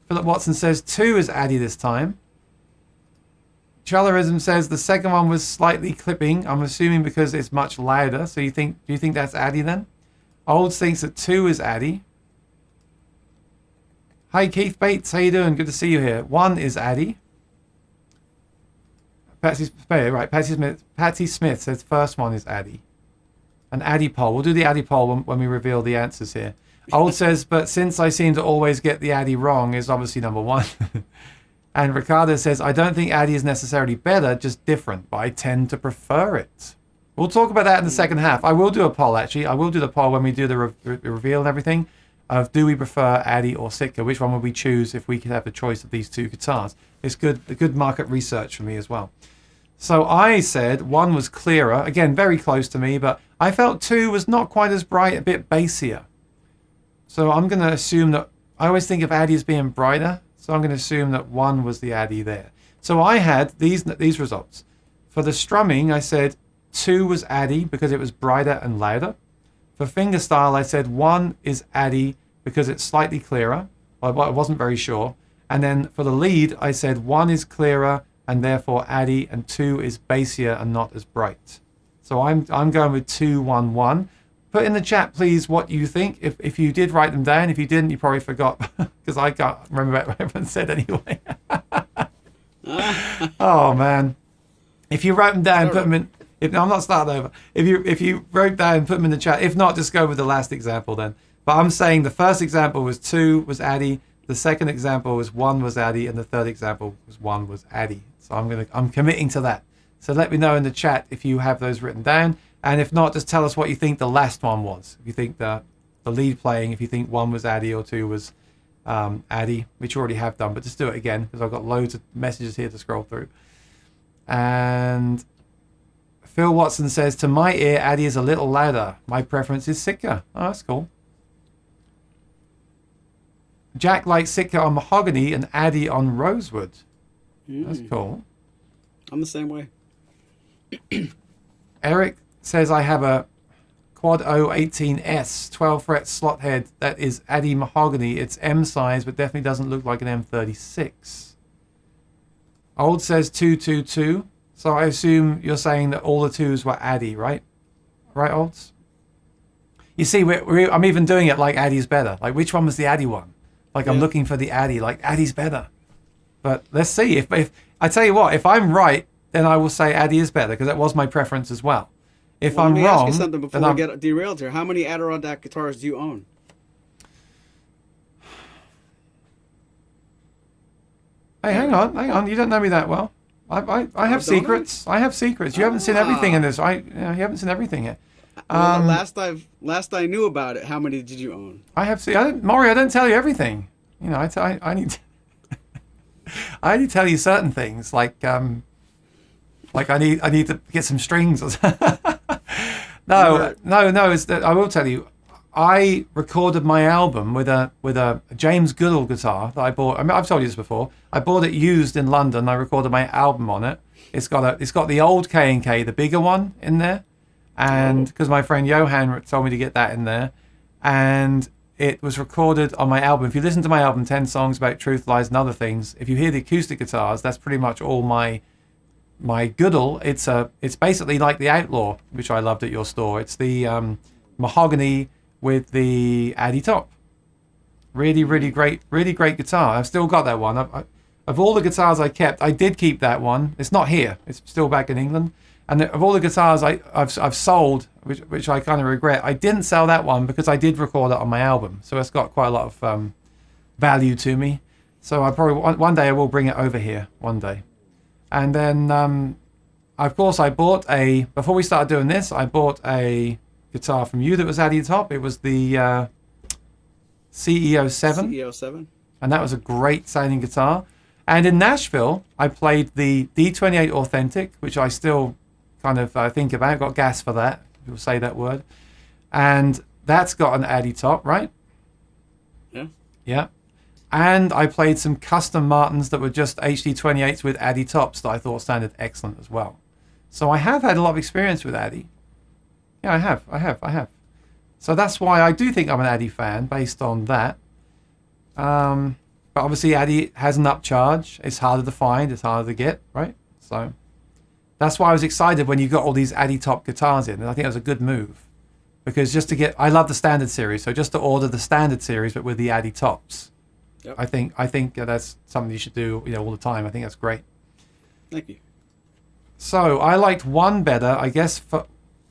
Philip Watson says 2 is Addy this time. Chalarism says the second one was slightly clipping. I'm assuming because it's much louder. So do you think that's Addy then? Olds thinks that 2 is Addy. Hi Keith Bates, how you doing? Good to see you here. 1 is Addy. Patty Smith says first one is Addy. An Addy poll. We'll do the Addy poll when we reveal the answers here. Old says, but since I seem to always get the Addy wrong, is obviously number 1. And Ricardo says, I don't think Addy is necessarily better, just different, but I tend to prefer it. We'll talk about that in the second half. I will do a poll, actually. I will do the poll when we do the reveal and everything of do we prefer Addy or Sitka? Which one would we choose if we could have the choice of these 2 guitars? It's good market research for me as well. So I said 1 was clearer. Again, very close to me, but I felt 2 was not quite as bright, a bit bassier. So I'm going to assume that, I always think of Addy as being brighter, so I'm going to assume that 1 was the Addy there. So I had these results. For the strumming, I said 2 was Addy because it was brighter and louder. For fingerstyle, I said 1 is Addy because it's slightly clearer. I wasn't very sure. And then for the lead, I said 1 is clearer and therefore Addy, and 2 is bassier and not as bright. So I'm going with 2, 1, 1. Put in the chat, please, what you think. If you did write them down. If you didn't, you probably forgot because I can't remember what everyone said anyway. Oh man! If you wrote them down, If no, I'm not starting over. If you wrote down and put them in the chat. If not, just go with the last example then. But I'm saying the first example was 2 was Addy, the second example was 1 was Addy, and the third example was 1 was Addy. So I'm committing to that. So let me know in the chat if you have those written down, and if not, just tell us what you think the last one was. If you think the lead playing, if you think 1 was Addy or 2 was Addy, which you already have done, but just do it again because I've got loads of messages here to scroll through. And Phil Watson says, to my ear, Addy is a little louder. My preference is Sitka. Oh, that's cool. Jack likes Sitka on mahogany and Addy on rosewood. That's cool. I'm the same way. Eric says, I have a Quad O18S 12 fret slot head that is Addy mahogany. It's M size, but definitely doesn't look like an M36. Old says 222. So I assume you're saying that all the 2s were Addy, right? Right, Olds? You see, I'm even doing it like Addy's better. Like, which one was the Addy one? Like, I'm looking for the Addy. Like, Addy's better. But let's see. If I tell you what, if I'm right, then I will say Addy is better because that was my preference as well. If I'm wrong, let me ask you something before we get derailed here. How many Adirondack guitars do you own? Hey, hang on. You don't know me that well. I have secrets. I have secrets. You haven't seen everything in this. You haven't seen everything yet. Well, last I knew about it, how many did you own? I have seen. Maury, I don't tell you everything. You know, I need to. I only tell you certain things, like I need to get some strings. No. It's that I will tell you. I recorded my album with a James Goodall guitar that I bought. I mean, I've told you this before. I bought it used in London. I recorded my album on it. It's got the old K&K, the bigger one in there, and because my friend Johan told me to get that in there, and it was recorded on my album. If you listen to my album, 10 songs about truth, lies, and other things, if you hear the acoustic guitars, that's pretty much all my Goodall. It's basically like the Outlaw, which I loved at your store. It's the mahogany with the Addy top. Really great guitar. I've still got that one. Of all the guitars I kept, I did keep that one. It's not here. It's still back in England. And of all the guitars I've sold, which I kind of regret, I didn't sell that one because I did record it on my album. So it's got quite a lot of value to me. So I probably one day I will bring it over here one day. And then of course before we started doing this, I bought a guitar from you that was Addy top. It was the CEO7. CEO7. And that was a great sounding guitar. And in Nashville, I played the D28 Authentic, which I still kind of think about. Got gas for that. You'll say that word. And that's got an Addy top, right? Yeah. Yeah. And I played some custom Martins that were just HD28s with Addy tops that I thought sounded excellent as well. So I have had a lot of experience with Addy. Yeah, I have. So that's why I do think I'm an Addy fan based on that. But obviously Addy has an upcharge. It's harder to find. It's harder to get, right? So that's why I was excited when you got all these Addy top guitars in. And I think it was a good move. Because I love the standard series. So just to order the standard series, but with the Addy tops. Yep. I think that's something you should do, all the time. I think that's great. Thank you. So I liked 1 better. I guess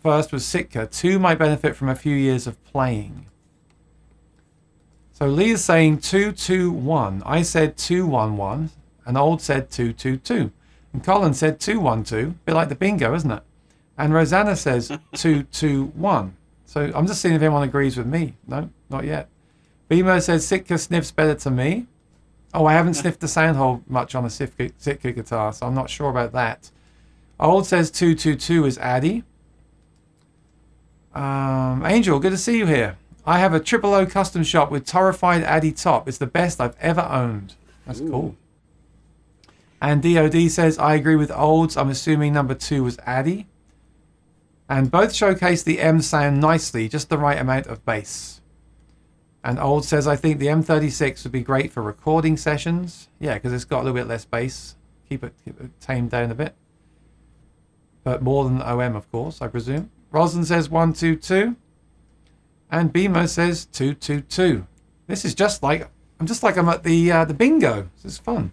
first was Sitka. 2 might benefit from a few years of playing. So Lee is saying 221. I said 211. And Old said 222. And Colin said 212. A bit like the bingo, isn't it? And Rosanna says 221. So I'm just seeing if anyone agrees with me. No, not yet. Bimo says Sitka sniffs better to me. Oh, I haven't sniffed the sound hole much on a Sitka guitar, so I'm not sure about that. Old says 222 is Addy. Angel, good to see you here. I have a triple O custom shop with torrified Addy top. It's the best I've ever owned. That's cool. And DOD says, I agree with Olds. I'm assuming number 2 was Addy. And both showcase the M sound nicely, just the right amount of bass. And Old says, I think the M-36 would be great for recording sessions. Yeah, because it's got a little bit less bass. Keep it tamed down a bit. But more than OM, of course, I presume. Roslyn says 122. And Bimo says 222. This is just like I'm at the bingo. This is fun.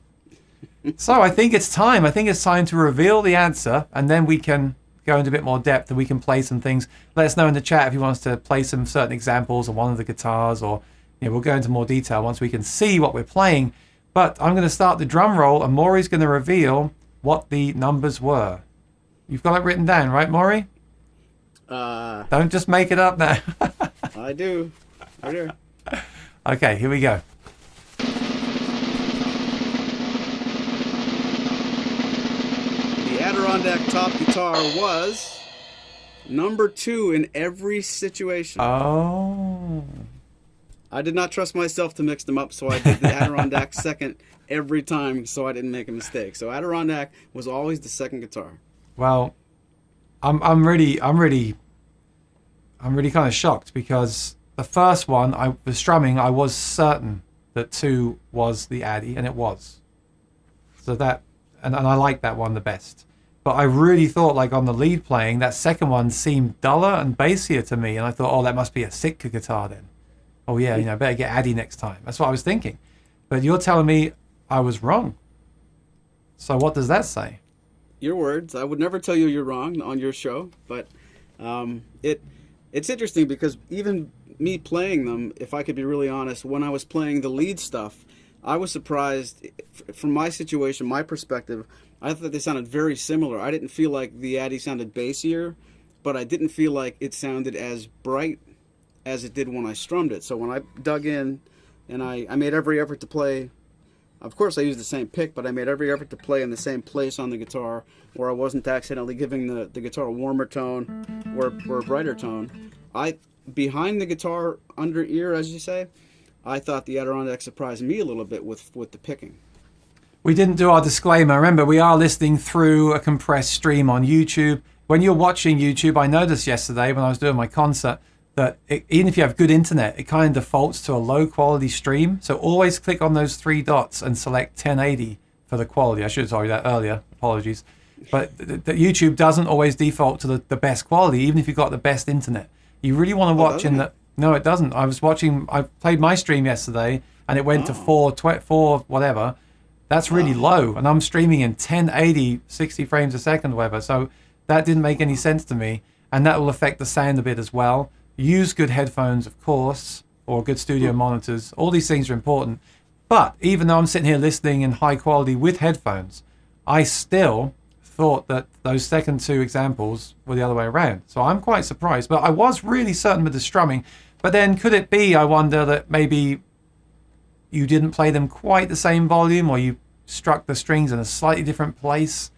So I think it's time. I think it's time to reveal the answer, and then we can go into a bit more depth and we can play some things. Let us know in the chat if you want us to play some certain examples of one of the guitars, or we'll go into more detail once we can see what we're playing. But I'm going to start the drum roll, and Maury's going to reveal what the numbers were. You've got it written down, right, Maury? Don't just make it up now. I do. Right here. Okay, here we go. The Adirondack top guitar was number 2 in every situation. Oh. I did not trust myself to mix them up, so I did the Adirondack second every time, so I didn't make a mistake. So Adirondack was always the second guitar. Well, I'm really kind of shocked, because the first one I was strumming, I was certain that 2 was the Addy, and it was. So that, and I like that one the best. But I really thought, like on the lead playing, that second one seemed duller and bassier to me, and I thought, oh, that must be a Sitka guitar then. Oh yeah, better get Addy next time. That's what I was thinking. But you're telling me I was wrong. So what does that say? Your words. I would never tell you you're wrong on your show, but it's interesting because even me playing them, if I could be really honest, when I was playing the lead stuff, I was surprised. From my situation, my perspective, I thought they sounded very similar. I didn't feel like the Addy sounded bassier, but I didn't feel like it sounded as bright as it did when I strummed it. So when I dug in and I made every effort to play, of course I used the same pick, but I made every effort to play in the same place on the guitar where I wasn't accidentally giving the guitar a warmer tone or a brighter tone. Behind the guitar, under ear, as you say, I thought the Adirondack surprised me a little bit with the picking. We didn't do our disclaimer. Remember, we are listening through a compressed stream on YouTube. When you're watching YouTube, I noticed yesterday when I was doing my concert that even if you have good internet, it kind of defaults to a low quality stream. So always click on those 3 dots and select 1080 for the quality. I should have told you that earlier. Apologies. But the YouTube doesn't always default to the best quality, even if you've got the best internet. You really want to watch in the... No, it doesn't. I played my stream yesterday and it went to 4 whatever. That's really low. And I'm streaming in 1080, 60 frames a second, whatever. So that didn't make any sense to me. And that will affect the sound a bit as well. Use good headphones, of course, or good studio monitors. All these things are important. But even though I'm sitting here listening in high quality with headphones, I still thought that those second 2 examples were the other way around. So I'm quite surprised. But I was really certain with the strumming. But then could it be, I wonder, that maybe you didn't play them quite the same volume, or you struck the strings in a slightly different place?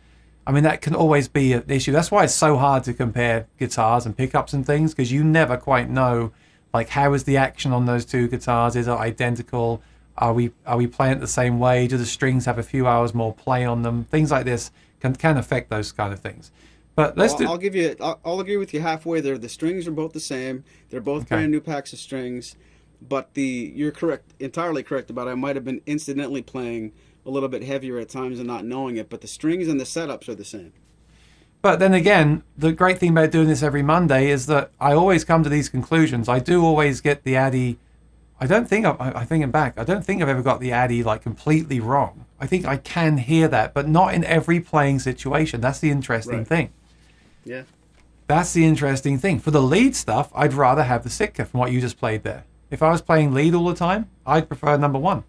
I mean, that can always be an issue. That's why it's so hard to compare guitars and pickups and things, because you never quite know, like, how is the action on those 2 guitars? Is it identical? Are we playing it the same way? Do the strings have a few hours more play on them? Things like this can affect those kind of things. But I'll agree with you halfway there. The strings are both the same. They're both brand new packs of strings. But you're correct, entirely correct about it. I might have been incidentally playing a little bit heavier at times and not knowing it, but the strings and the setups are the same. But then again, the great thing about doing this every Monday is that I always come to these conclusions. I do always get the Addy. I think I've ever got the Addy like completely wrong. I think I can hear that, but not in every playing situation. That's the interesting thing. Yeah. That's the interesting thing. For the lead stuff, I'd rather have the Sitka from what you just played there. If I was playing lead all the time, I'd prefer number 1.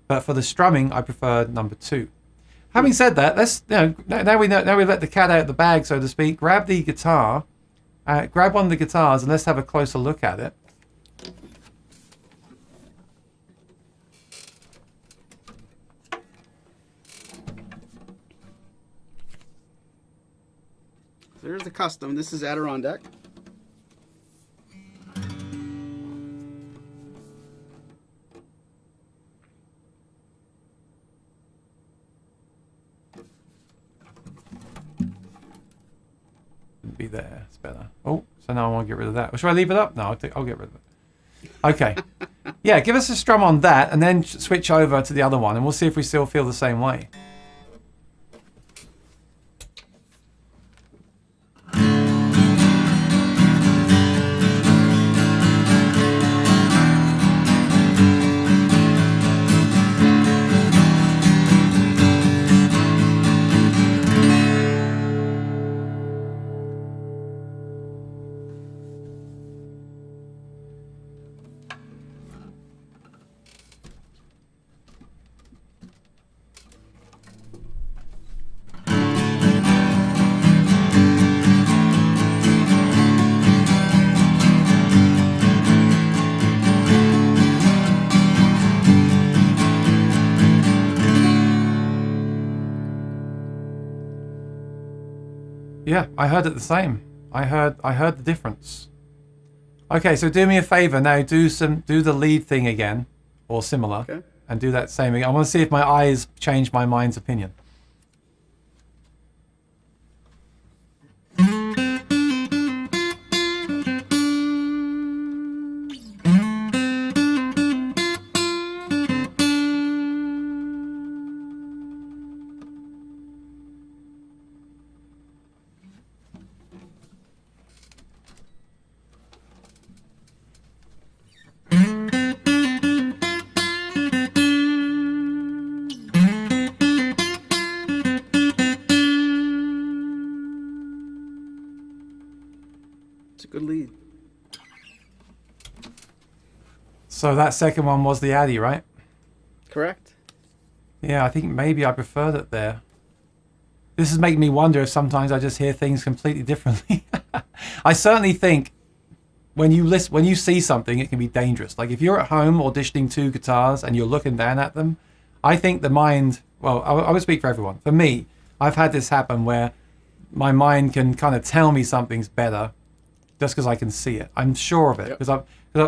But for the strumming, I prefer number 2. Having said that, let's now we let the cat out of the bag, so to speak. Grab the guitar, grab one of the guitars, and let's have a closer look at it. There's the custom. This is Adirondack. Be there. It's better. Oh, so now I want to get rid of that. Or should I leave it up? No, I'll get rid of it. Okay. Yeah, give us a strum on that and then switch over to the other one and we'll see if we still feel the same way. Yeah, I heard it the same. I heard the difference. Okay, so do me a favor now. Do the lead thing again, or similar, Okay. and do that same again. I want to see if my eyes change my mind's opinion. It's a good lead. So that second one was the Addy, right? Correct. Yeah, I think maybe I preferred it there. This is making me wonder if sometimes I just hear things completely differently. I certainly think when you see something, it can be dangerous. Like if you're at home auditioning two guitars and you're looking down at them, I think the mind, well, I would speak for everyone. For me, I've had this happen where my mind can kind of tell me something's better just because I can see it. I'm sure of it. Because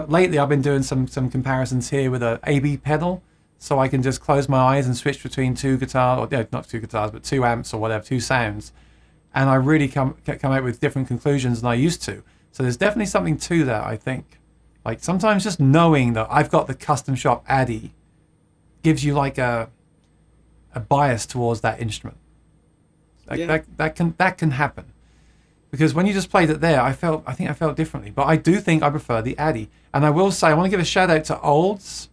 lately I've been doing some comparisons here with a AB pedal, so I can just close my eyes and switch between two guitars, or not two guitars, but two amps or whatever, two sounds, and I really come out with different conclusions than I used to. So there's definitely something to that, I think. Like sometimes just knowing that I've got the custom shop Addy gives you like a bias towards that instrument. That can happen. Because when you just played it there, I think I felt differently. But I do think I prefer the Addy. And I will say, I want to give a shout out to Olds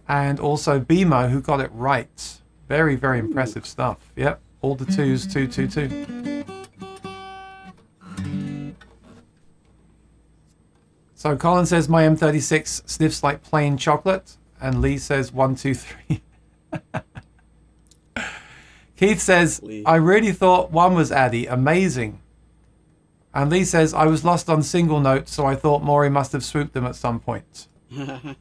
and also BMO, who got it right. Very, very impressive stuff. Yep, all the twos, 2, 2, 2. So Colin says, my M36 sniffs like plain chocolate. And Lee says, 1, 2, 3. Keith says, I really thought one was Addy. Amazing. And Lee says, I was lost on single notes, so I thought Maury must have swooped them at some point. Philip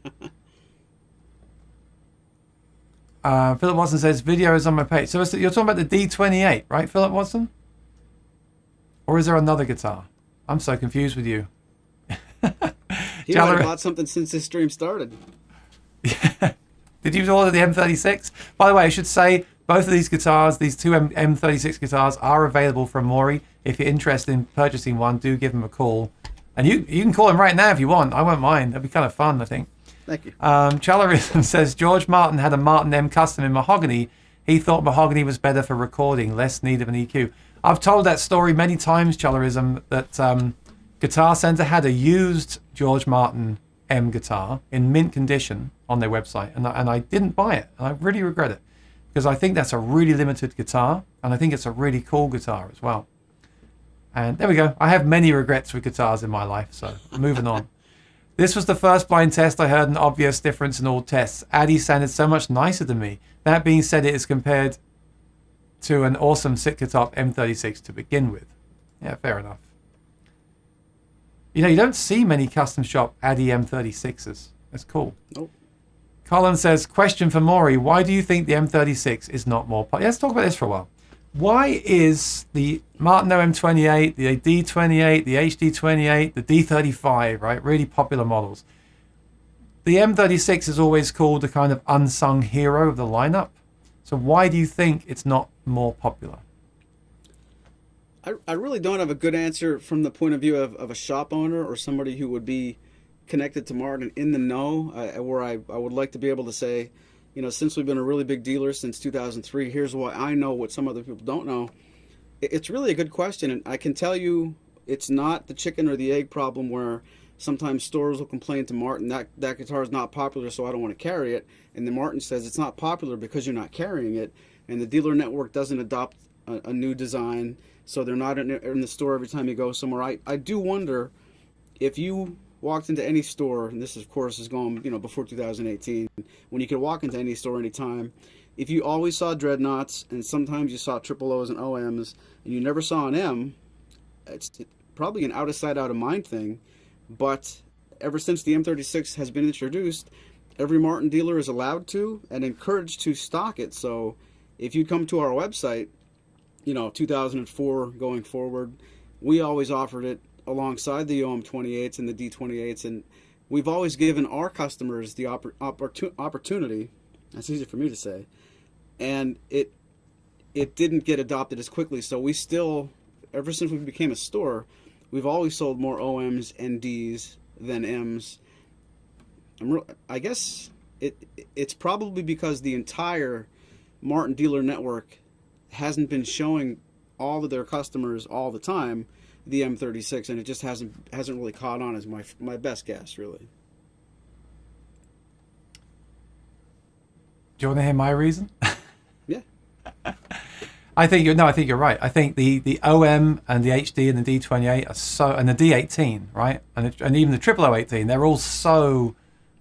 Watson says, video is on my page. So you're talking about the D28, right, Philip Watson? Or is there another guitar? I'm so confused with you. He might have bought something since this stream started. Did you order the M36? By the way, I should say, both of these guitars, these two M36 guitars, are available from Maury. If you're interested in purchasing one, do give him a call. And you can call him right now if you want. I won't mind. That'd be kind of fun, I think. Thank you. Chalerism says, George Martin had a Martin M custom in mahogany. He thought mahogany was better for recording, less need of an EQ. I've told that story many times, Chalerism, that Guitar Center had a used George Martin M guitar in mint condition on their website. And I didn't buy it. And I really regret it. Because I think that's a really limited guitar. And I think it's a really cool guitar as well. And there we go. I have many regrets with guitars in my life. So moving on. This was the first blind test I heard an obvious difference in all tests. Addy sounded so much nicer to me. That being said, it is compared to an awesome Sitka Top M36 to begin with. Yeah, fair enough. You know, you don't see many custom shop Addy M36s. That's cool. Nope. Colin says, question for Maury. Why do you think the M36 is not more popular? Let's talk about this for a while. Why is the Martin OM28, the D28, the HD28, the D35, right, really popular models? The M36 is always called the kind of unsung hero of the lineup. So why do you think it's not more popular? I really don't have a good answer from the point of view of a shop owner or somebody who would be connected to Martin in the know, where I would like to be able to say, you know, since we've been a really big dealer since 2003, here's why I know what some other people don't know. It's really a good question, and I can tell you it's not the chicken or the egg problem where sometimes stores will complain to Martin that guitar is not popular, so I don't want to carry it, and then Martin says it's not popular because you're not carrying it, and the dealer network doesn't adopt a new design, so they're not in the store every time you go somewhere. I do wonder if you walked into any store, and this of course is going, you know, before 2018, when you could walk into any store anytime, if you always saw dreadnoughts and sometimes you saw triple O's and OMs and you never saw an M, it's probably an out of sight, out of mind thing. But ever since the M36 has been introduced, every Martin dealer is allowed to and encouraged to stock it. So if you come to our website, you know, 2004 going forward, we always offered it alongside the OM28s and the D28s, and we've always given our customers the opportunity. That's easy for me to say, and it didn't get adopted as quickly. So we still, ever since we became a store, we've always sold more OMs and Ds than Ms. I guess it's probably because the entire Martin dealer network hasn't been showing all of their customers all the time the M36, and it just hasn't really caught on, as my best guess, really. Do you want to hear my reason? Yeah. I think you're right. I think the OM and the HD and the D28 are so, and the D18, right, and even the 0018, they're all so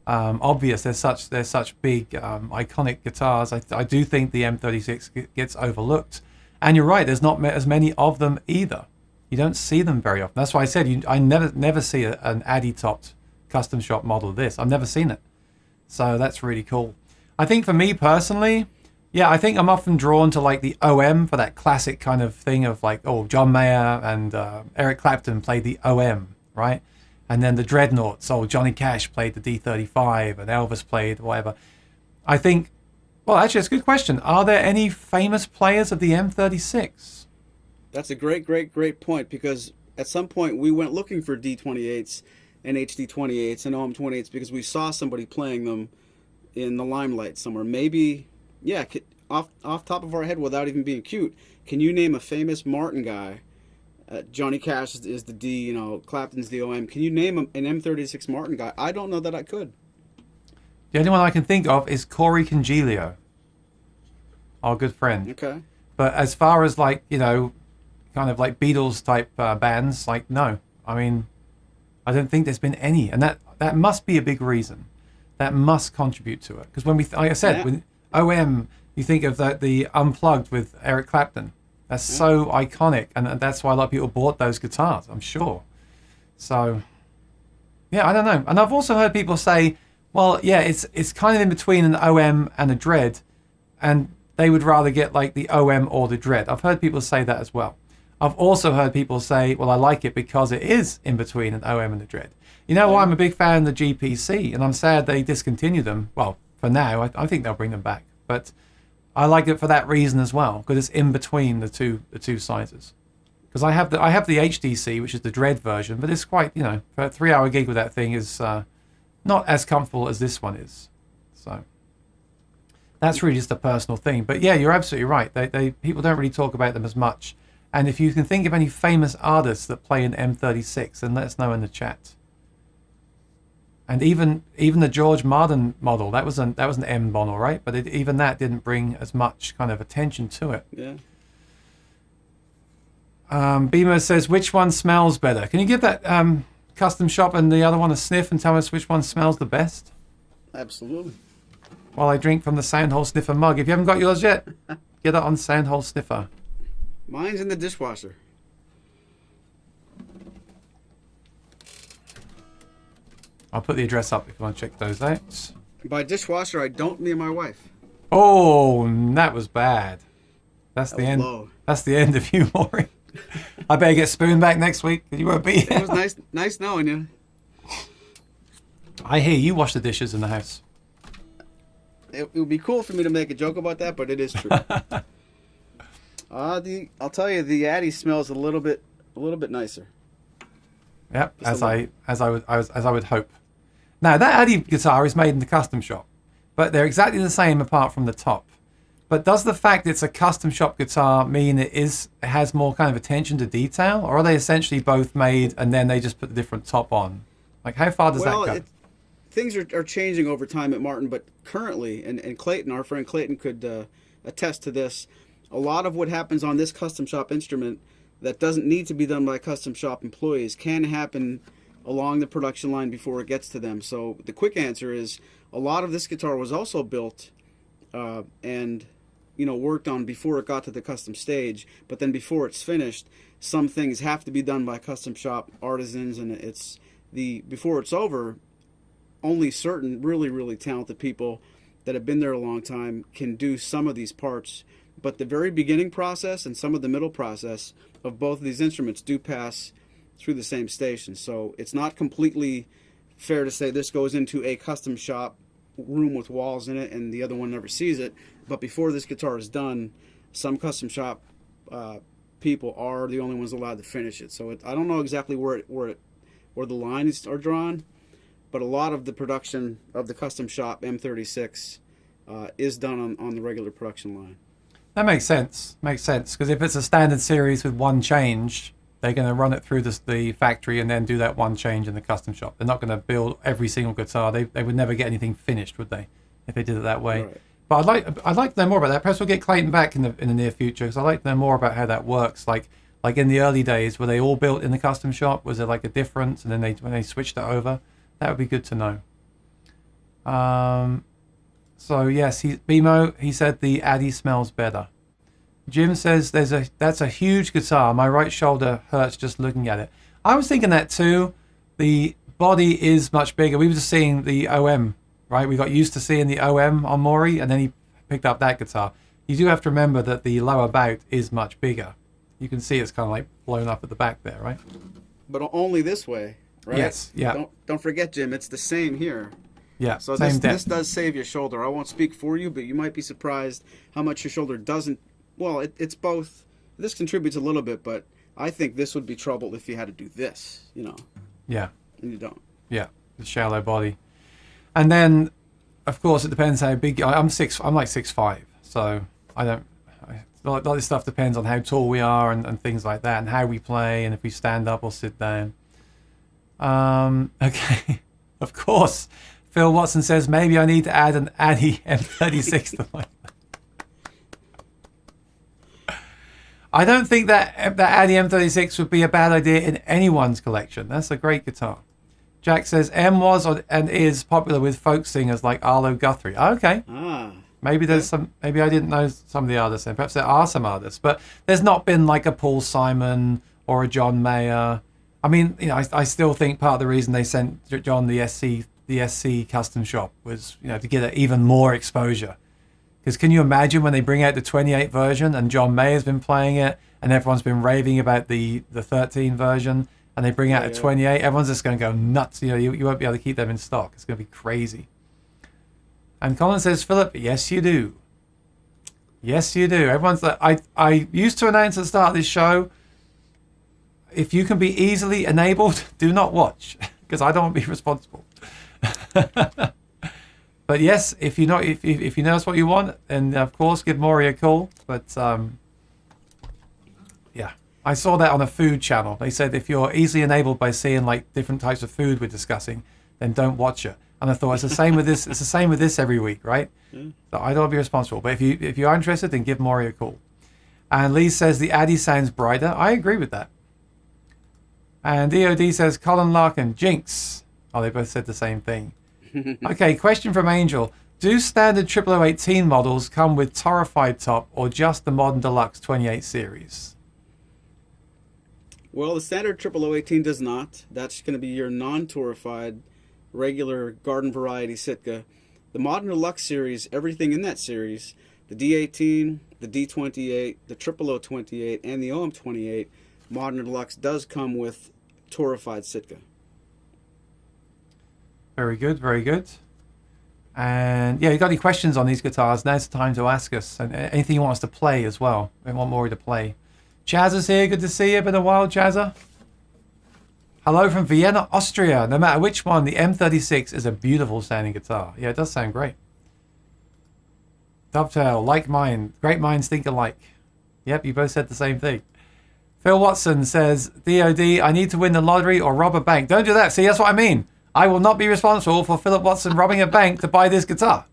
obvious. They're such big iconic guitars. I do think the M36 gets overlooked, and you're right. There's not as many of them either. You don't see them very often. That's why I said I never see an Addy topped custom shop model of this. I've never seen it, so that's really cool. I think for me personally, yeah, I think I'm often drawn to like the OM for that classic kind of thing of like, oh, John Mayer and Eric Clapton played the OM, right? And then the Dreadnoughts, oh, Johnny Cash played the D35 and Elvis played whatever. I think, well, actually, it's a good question. Are there any famous players of the M36? That's a great point, because at some point we went looking for D28s and HD28s and OM28s because we saw somebody playing them in the limelight somewhere. Maybe, yeah, off top of our head without even being cute, can you name a famous Martin guy? Johnny Cash is the D, Clapton's the OM. Can you name an M36 Martin guy? I don't know that I could. The only one I can think of is Corey Congilio, our good friend. Okay. But as far as like, kind of like Beatles type bands, like, no. I mean, I don't think there's been any. And that must be a big reason. That must contribute to it. Because when like I said, with OM, you think of the Unplugged with Eric Clapton. That's so iconic. And that's why a lot of people bought those guitars, I'm sure. So, yeah, I don't know. And I've also heard people say, well, yeah, it's kind of in between an OM and a Dread. And they would rather get like the OM or the Dread. I've heard people say that as well. I've also heard people say, well, I like it because it is in between an OM and a Dread. You know why I'm a big fan of the GPC, and I'm sad they discontinued them. Well, for now, I think they'll bring them back. But I like it for that reason as well, because it's in between the two sizes. Because I have the HDC, which is the Dread version, but it's quite, for a 3-hour gig with that thing is not as comfortable as this one is. So that's really just a personal thing. But yeah, you're absolutely right. They people don't really talk about them as much. And if you can think of any famous artists that play an M36, then let us know in the chat. And even the George Martin model, that was an M model, right? But even that didn't bring as much kind of attention to it. Yeah. Beamer says, which one smells better? Can you give that custom shop and the other one a sniff and tell us which one smells the best? Absolutely. While I drink from the Soundhole Sniffer mug. If you haven't got yours yet, get it on Soundhole Sniffer. Mine's in the dishwasher. I'll put the address up if you want to check those out. By dishwasher, I don't mean my wife. Oh, that was bad. That's the end. Low. That's the end of you, Maury. I better get Spoon back next week because you won't be here. It was nice knowing you. I hear you wash the dishes in the house. It would be cool for me to make a joke about that, but it is true. I'll tell you, the Addy smells a little bit nicer. Yep, as I would hope. Now that Addy guitar is made in the custom shop, but they're exactly the same apart from the top. But does the fact it's a custom shop guitar mean it has more kind of attention to detail, or are they essentially both made and then they just put a different top on? Like, how far does that go? Things are changing over time at Martin, but currently, and Clayton, our friend Clayton, could attest to this. A lot of what happens on this custom shop instrument that doesn't need to be done by custom shop employees can happen along the production line before it gets to them. So the quick answer is a lot of this guitar was also built and worked on before it got to the custom stage, but then before it's finished, some things have to be done by custom shop artisans, and before it's over, only certain really, really talented people that have been there a long time can do some of these parts but the very beginning process and some of the middle process of both of these instruments do pass through the same station. So it's not completely fair to say this goes into a custom shop room with walls in it and the other one never sees it. But before this guitar is done, some custom shop people are the only ones allowed to finish it. So I don't know exactly where the lines are drawn, but a lot of the production of the custom shop M-36 is done on the regular production line. That makes sense. Makes sense, because if it's a standard series with one change, they're going to run it through the factory and then do that one change in the custom shop. They're not going to build every single guitar. They would never get anything finished, would they, if they did it that way? Right. But I'd like to know more about that. Perhaps we'll get Clayton back in the near future, because I'd like to know more about how that works. Like in the early days, were they all built in the custom shop? Was there like a difference? And then when they switched it over, that would be good to know. So yes, Bimo, he said the Addy smells better. Jim says that's a huge guitar. My right shoulder hurts just looking at it. I was thinking that too. The body is much bigger. We were just seeing the OM, right? We got used to seeing the OM on Maury, and then he picked up that guitar. You do have to remember that the lower bout is much bigger. You can see it's kind of like blown up at the back there, right? But only this way, right? Yes, yeah. Don't forget, Jim, it's the same here. Yeah, so same this does save your shoulder. I won't speak for you, but you might be surprised how much your shoulder doesn't. Well, it's both. This contributes a little bit, but I think this would be trouble if you had to do this, Yeah. And you don't. Yeah, the shallow body. And then, of course, it depends how big. I'm like 6'5", so a lot of this stuff depends on how tall we are and things like that, and how we play, and if we stand up or sit down. Okay, of course. Phil Watson says maybe I need to add an Addy M-36 to my. I don't think that Addy M-36 would be a bad idea in anyone's collection. That's a great guitar. Jack says M was and is popular with folk singers like Arlo Guthrie. Okay. Maybe there's some. Maybe I didn't know some of the artists, and perhaps there are some artists, but there's not been like a Paul Simon or a John Mayer. I mean, I still think part of the reason they sent John the SC custom shop was to get even more exposure. Because can you imagine when they bring out the 28 version and John Mayer's been playing it and everyone's been raving about the 13 version, and they bring out a 28, everyone's just going to go nuts. You won't be able to keep them in stock. It's going to be crazy. And Colin says, Philip, yes, you do. Yes, you do. Everyone's like, I used to announce at the start of this show, if you can be easily enabled, do not watch, because I don't want to be responsible. But yes, if you notice what you want, then of course give Maury a call. But yeah, I saw that on a food channel. They said if you're easily enabled by seeing like different types of food we're discussing, then don't watch it. And I thought it's the same with this. It's the same with this every week, right? So I don't want to be responsible. But if you are interested, then give Maury a call. And Lee says the Addy sounds brighter. I agree with that. And DOD says Colin Larkin, jinx. Oh, they both said the same thing. Okay, question from Angel. Do standard 0018 models come with torrified top or just the modern deluxe 28 series? Well, the standard 0018 does not. That's going to be your non-torrified, regular garden variety Sitka. The modern deluxe series, everything in that series, the D18, the D28, the 0028, and the OM28, modern deluxe does come with torrified Sitka. Very good, very good. And yeah, you got any questions on these guitars? Now's the time to ask us. And anything you want us to play as well. We want Maury to play. Chazza's here. Good to see you. Been a while, Chazza. Hello from Vienna, Austria. No matter which one, the M-36 is a beautiful sounding guitar. Yeah, it does sound great. Dovetail, like mine. Great minds think alike. Yep, you both said the same thing. Phil Watson says, DOD, I need to win the lottery or rob a bank. Don't do that. See, that's what I mean. I will not be responsible for Philip Watson robbing a bank to buy this guitar.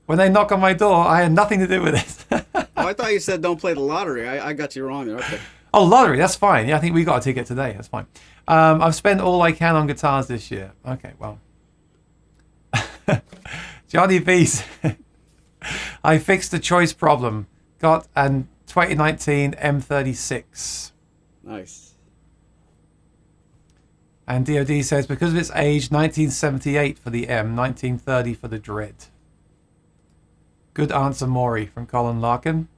When they knock on my door, I had nothing to do with it. Oh, I thought you said don't play the lottery. I got you wrong there. Okay. Oh, lottery, that's fine. Yeah, I think we got a ticket today. That's fine. I've spent all I can on guitars this year. Okay, well. Johnny B said, I fixed the choice problem. Got an 2019 M-36. Nice. And DOD says, because of its age, 1978 for the M, 1930 for the Dread. Good answer, Maury, from Colin Larkin.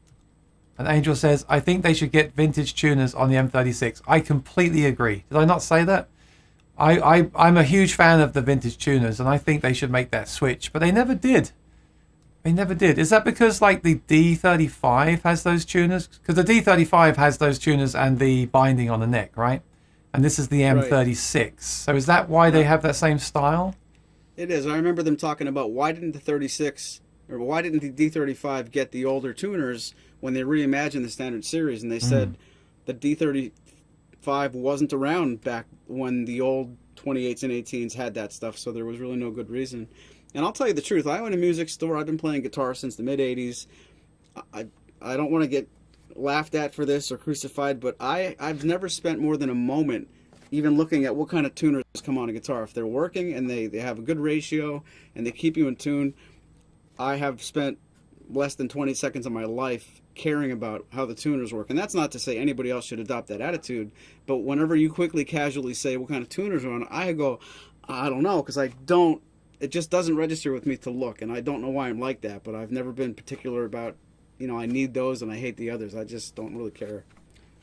And Angel says, I think they should get vintage tuners on the M36. I completely agree. Did I not say that? I'm a huge fan of the vintage tuners, and I think they should make that switch, but they never did. They never did. Is that because like the D35 has those tuners? Because the D35 has those tuners and the binding on the neck, right? And this is the M36. Right. So is that why they have that same style? It is. I remember them talking about why didn't the 36 or why didn't the D35 get the older tuners when they reimagined the standard series, and they said the D35 wasn't around back when the old 28s and 18s had that stuff, so there was really no good reason. And I'll tell you the truth, I own a music store. I've been playing guitar since the mid-'80s. I don't want to get laughed at for this or crucified, but I've never spent more than a moment even looking at what kind of tuners come on a guitar. If they're working and they have a good ratio and they keep you in tune, I have spent less than 20 seconds of my life caring about how the tuners work. And that's not to say anybody else should adopt that attitude, but whenever you quickly, casually say what kind of tuners are on, I go, I don't know, because it just doesn't register with me to look, and I don't know why I'm like that, but I've never been particular about, I need those and I hate the others. I just don't really care.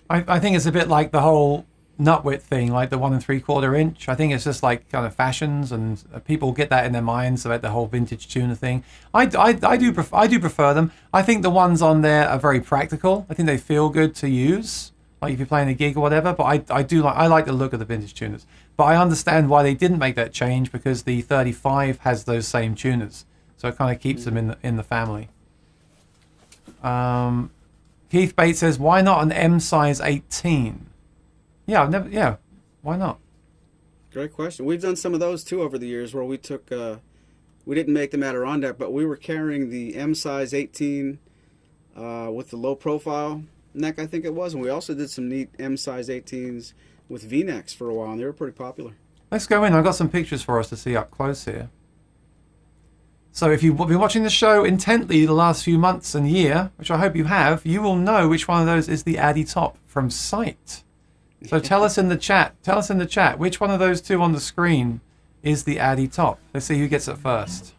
I think it's a bit like the whole nut width thing, like the 1 3/4 inch. I think it's just like kind of fashions, and people get that in their minds about the whole vintage tuner thing. I do prefer them. I think the ones on there are very practical. I think they feel good to use, like if you're playing a gig or whatever. But I like the look of the vintage tuners. But I understand why they didn't make that change, because the 35 has those same tuners, so it kind of keeps them in the family. Keith Bates says, why not an M size 18? Yeah, why not? Great question. We've done some of those too over the years, where we took, we didn't make them Adirondack, but we were carrying the M size 18 with the low profile neck, I think it was, and we also did some neat M size 18s with V-necks for a while, and they were pretty popular. Let's go in. I've got some pictures for us to see up close here. So if you've been watching the show intently the last few months and year, which I hope you have, you will know which one of those is the Addy Top from Sight. So tell us in the chat, which one of those two on the screen is the Addy Top. Let's see who gets it first.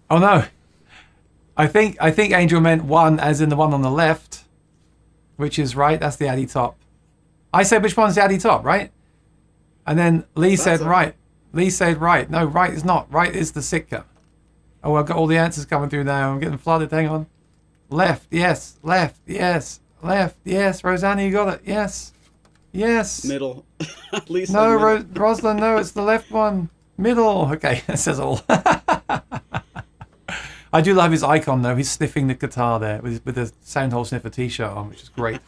Oh no, I think Angel meant one as in the one on the left, which is right. That's the Addy Top. I said which one's the Addy Top, right? And then Lee said right. Lee said right. No, right is not. Right is the Sitka. Oh, I've got all the answers coming through now. I'm getting flooded. Hang on. Left, yes. Left, yes. Left, yes. Rosanna, you got it. Yes. Yes. Middle. Lisa, no, middle. Rosalind, no, it's the left one. Middle. Okay, that says all. I do love his icon though. He's sniffing the guitar there with the Soundhole Sniffer t-shirt on, which is great.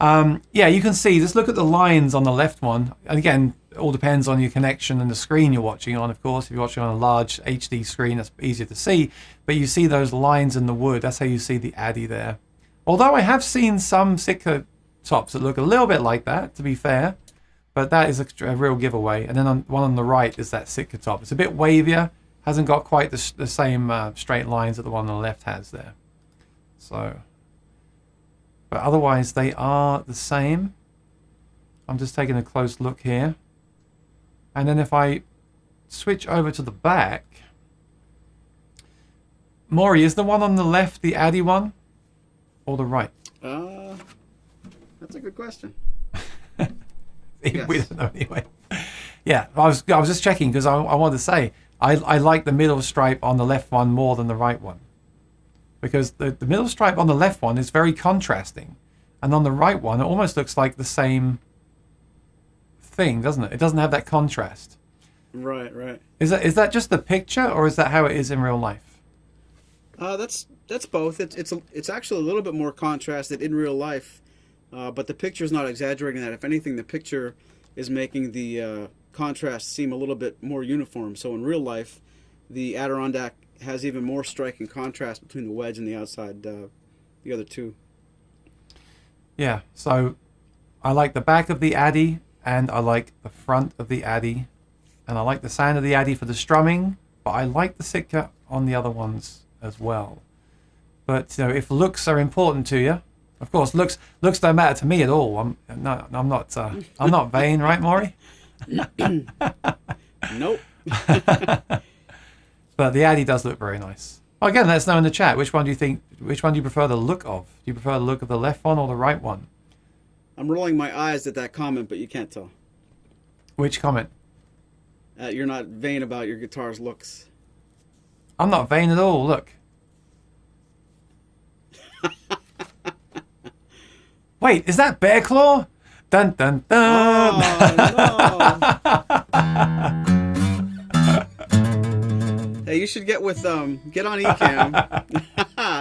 Yeah, you can see, just look at the lines on the left one. And again, it all depends on your connection and the screen you're watching on, of course. If you're watching on a large HD screen, that's easier to see. But you see those lines in the wood. That's how you see the Addy there. Although I have seen some Sitka tops that look a little bit like that, to be fair. But that is a real giveaway. And then one on the right is that Sitka top. It's a bit wavier. Hasn't got quite the same straight lines that the one on the left has there. So, but otherwise they are the same. I'm just taking a close look here. And then if I switch over to the back, Maury, is the one on the left the Addy one or the right? That's a good question. Yes. We don't know anyway. Yeah, I was just checking because I wanted to say I like the middle stripe on the left one more than the right one, because the middle stripe on the left one is very contrasting, and on the right one it almost looks like the same thing, doesn't it? It doesn't have that contrast. Right. Is that just the picture, or is that how it is in real life? That's both. It's actually a little bit more contrasted in real life, but the picture is not exaggerating that. If anything, the picture is making the contrast seem a little bit more uniform. So in real life, the Adirondack has even more striking contrast between the wedge and the outside, the other two. Yeah. So I like the back of the Addy, and I like the front of the Addy, and I like the sound of the Addy for the strumming, but I like the Sitka on the other ones as well. But if looks are important to you, of course, looks don't matter to me at all. I'm not vain, right, Maury? Nope. But the Addy does look very nice. Well, again, let us know in the chat. Which one do you prefer the look of? Do you prefer the look of the left one or the right one? I'm rolling my eyes at that comment, but you can't tell. Which comment? You're not vain about your guitar's looks. I'm not vain at all. Look. Wait, is that Bear Claw? Dun dun dun. Oh, no. Hey, you should get with get on Ecamm.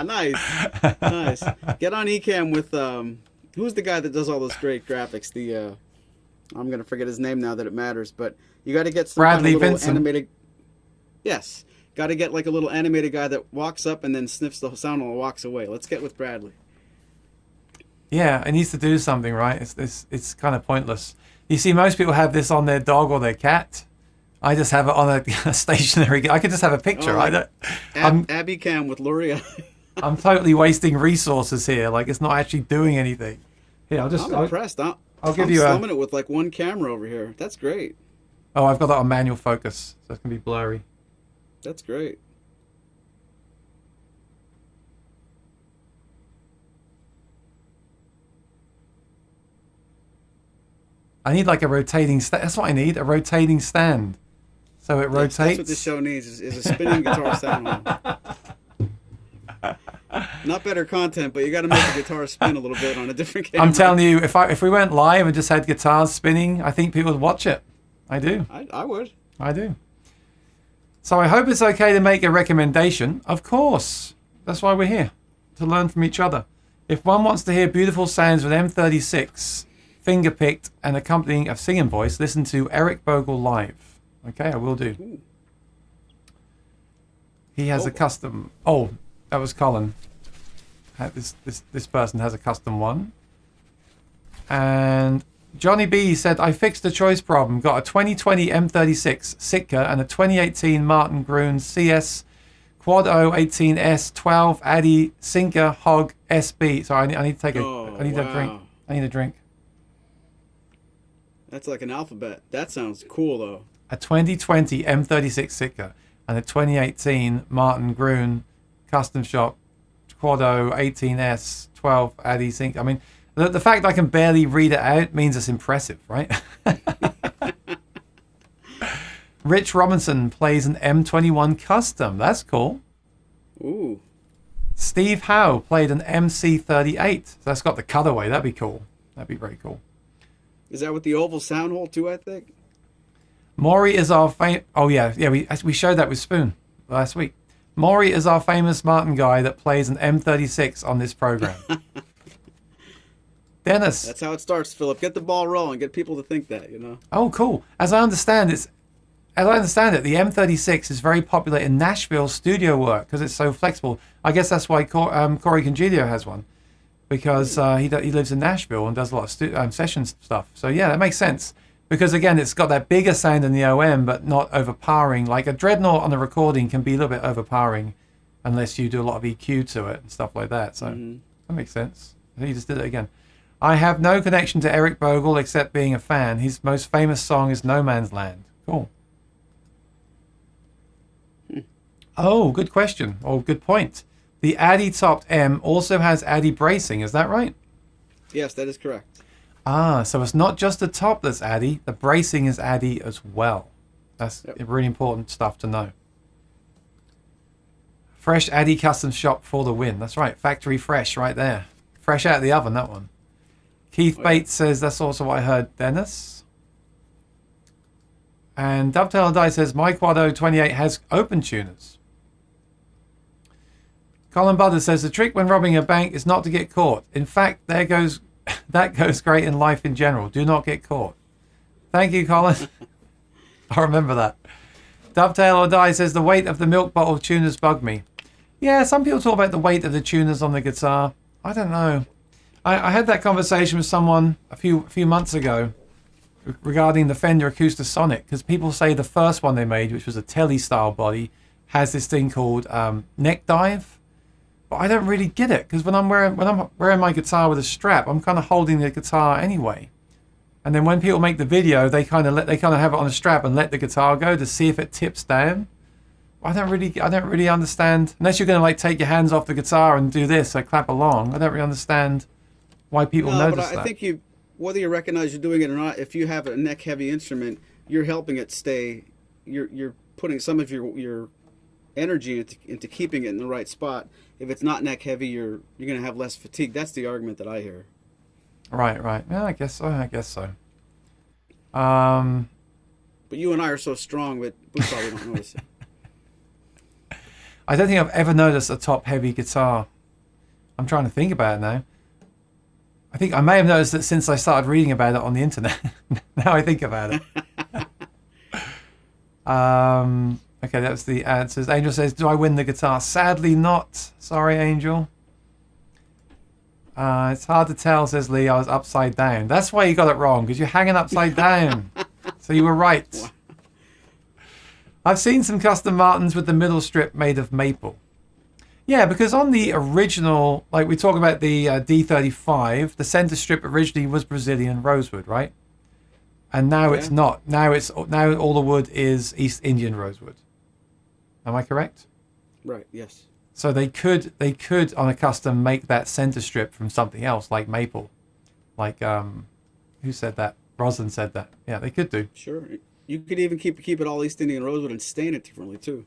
Nice. Get on Ecamm with who's the guy that does all those great graphics? The I'm gonna forget his name now that it matters, but you got to get some Bradley kind of little Vincent. animated. Yes, got to get like a little animated guy that walks up and then sniffs the sound and walks away. Let's get with Bradley. Yeah, it needs to do something, right? It's kind of pointless. You see, most people have this on their dog or their cat. I just have it on a stationary. I could just have a picture. Oh, I don't. Abby Cam with L'Oreal. I'm totally wasting resources here. Like it's not actually doing anything. Here, I'm impressed. I'll give you slumming it with like one camera over here. That's great. Oh, I've got that on manual focus, so it's gonna be blurry. That's great. I need like a rotating stand. That's what I need, a rotating stand. So it rotates. That's what this show needs is a spinning guitar sound hole. Not better content, but you got to make the guitar spin a little bit on a different camera. I'm telling you, if we went live and just had guitars spinning, I think people would watch it. I do. I would. I do. So I hope it's okay to make a recommendation. Of course. That's why we're here, to learn from each other. If one wants to hear beautiful sounds with M-36, finger-picked and accompanying a singing voice, listen to Eric Bogle live. Okay, I will do. Ooh. He has a custom... Oh, that was Colin. This person has a custom one. And Johnny B said, I fixed the choice problem. Got a 2020 M36 Sitka and a 2018 Martin Gruen CS Quad O 18S 12 Addy Sinker Hog SB. Sorry, I need to take a drink. I need a drink. That's like an alphabet. That sounds cool though. A 2020 M36 Sitka and a 2018 Martin Gruen Custom Shop Quad O 18S 12 Addy Sync. I mean, the fact I can barely read it out means it's impressive, right? Rich Robinson plays an M21 Custom. That's cool. Ooh. Steve Howe played an MC38. So that's got the cutaway. That'd be cool. That'd be very cool. Is that with the oval sound hole too, I think? Maury is our Oh yeah, we showed that with Spoon last week. Maury is our famous Martin guy that plays an M36 on this program. Dennis. That's how it starts, Philip. Get the ball rolling. Get people to think that, you know. Oh, cool. As I understand it, the M36 is very popular in Nashville studio work because it's so flexible. I guess that's why Corey Congilio has one, because he lives in Nashville and does a lot of session stuff. So yeah, that makes sense. Because again, it's got that bigger sound in the OM, but not overpowering. Like a Dreadnought on the recording can be a little bit overpowering unless you do a lot of EQ to it and stuff like that. So that makes sense. He just did it again. I have no connection to Eric Bogle except being a fan. His most famous song is No Man's Land. Cool. Oh, good question. Oh, good point. The Addy topped M also has Addy bracing. Is that right? Yes, that is correct. Ah, so it's not just the top that's Addy. The bracing is Addy as well. That's really important stuff to know. Fresh Addy custom shop for the win. That's right. Factory fresh right there. Fresh out of the oven, that one. Keith Bates says that's also what I heard, Dennis. And Dovetail and Die says my Quad 28 has open tuners. Colin Butter says the trick when robbing a bank is not to get caught. In fact, that goes great in life in general. Do not get caught. Thank you, Colin. I remember that. Dovetail or Die says the weight of the milk bottle tuners bug me. Yeah, some people talk about the weight of the tuners on the guitar. I don't know. I had that conversation with someone a few months ago regarding the Fender Acoustasonic, because people say the first one they made, which was a telly style body, has this thing called neck dive. But I don't really get it, because when I'm wearing my guitar with a strap, I'm kind of holding the guitar anyway. And then when people make the video, they kind of have it on a strap and let the guitar go to see if it tips down. I don't really understand, unless you're going to like take your hands off the guitar and do this, like clap along. I don't really understand why people notice that. I think whether you recognize you're doing it or not, if you have a neck heavy instrument, you're helping it stay. You're putting some of your energy into keeping it in the right spot. If it's not neck heavy, you're going to have less fatigue. That's the argument that I hear. Right. Yeah, I guess so. But you and I are so strong that we probably don't notice it. I don't think I've ever noticed a top-heavy guitar. I'm trying to think about it now. I think I may have noticed it since I started reading about it on the internet. Now I think about it. Okay, that's the answers. Angel says, do I win the guitar? Sadly not. Sorry, Angel. It's hard to tell, says Lee. I was upside down. That's why you got it wrong, because you're hanging upside down. So you were right. Wow. I've seen some custom Martins with the middle strip made of maple. Yeah, because on the original, like we talk about the D35, the center strip originally was Brazilian rosewood, right? And now it's not. Now all the wood is East Indian rosewood. Am I correct? Right. Yes. So they could on a custom make that center strip from something else, like maple. Like who said that? Roslyn said that. Yeah, they could do. Sure. You could even keep it all East Indian rosewood and stain it differently too.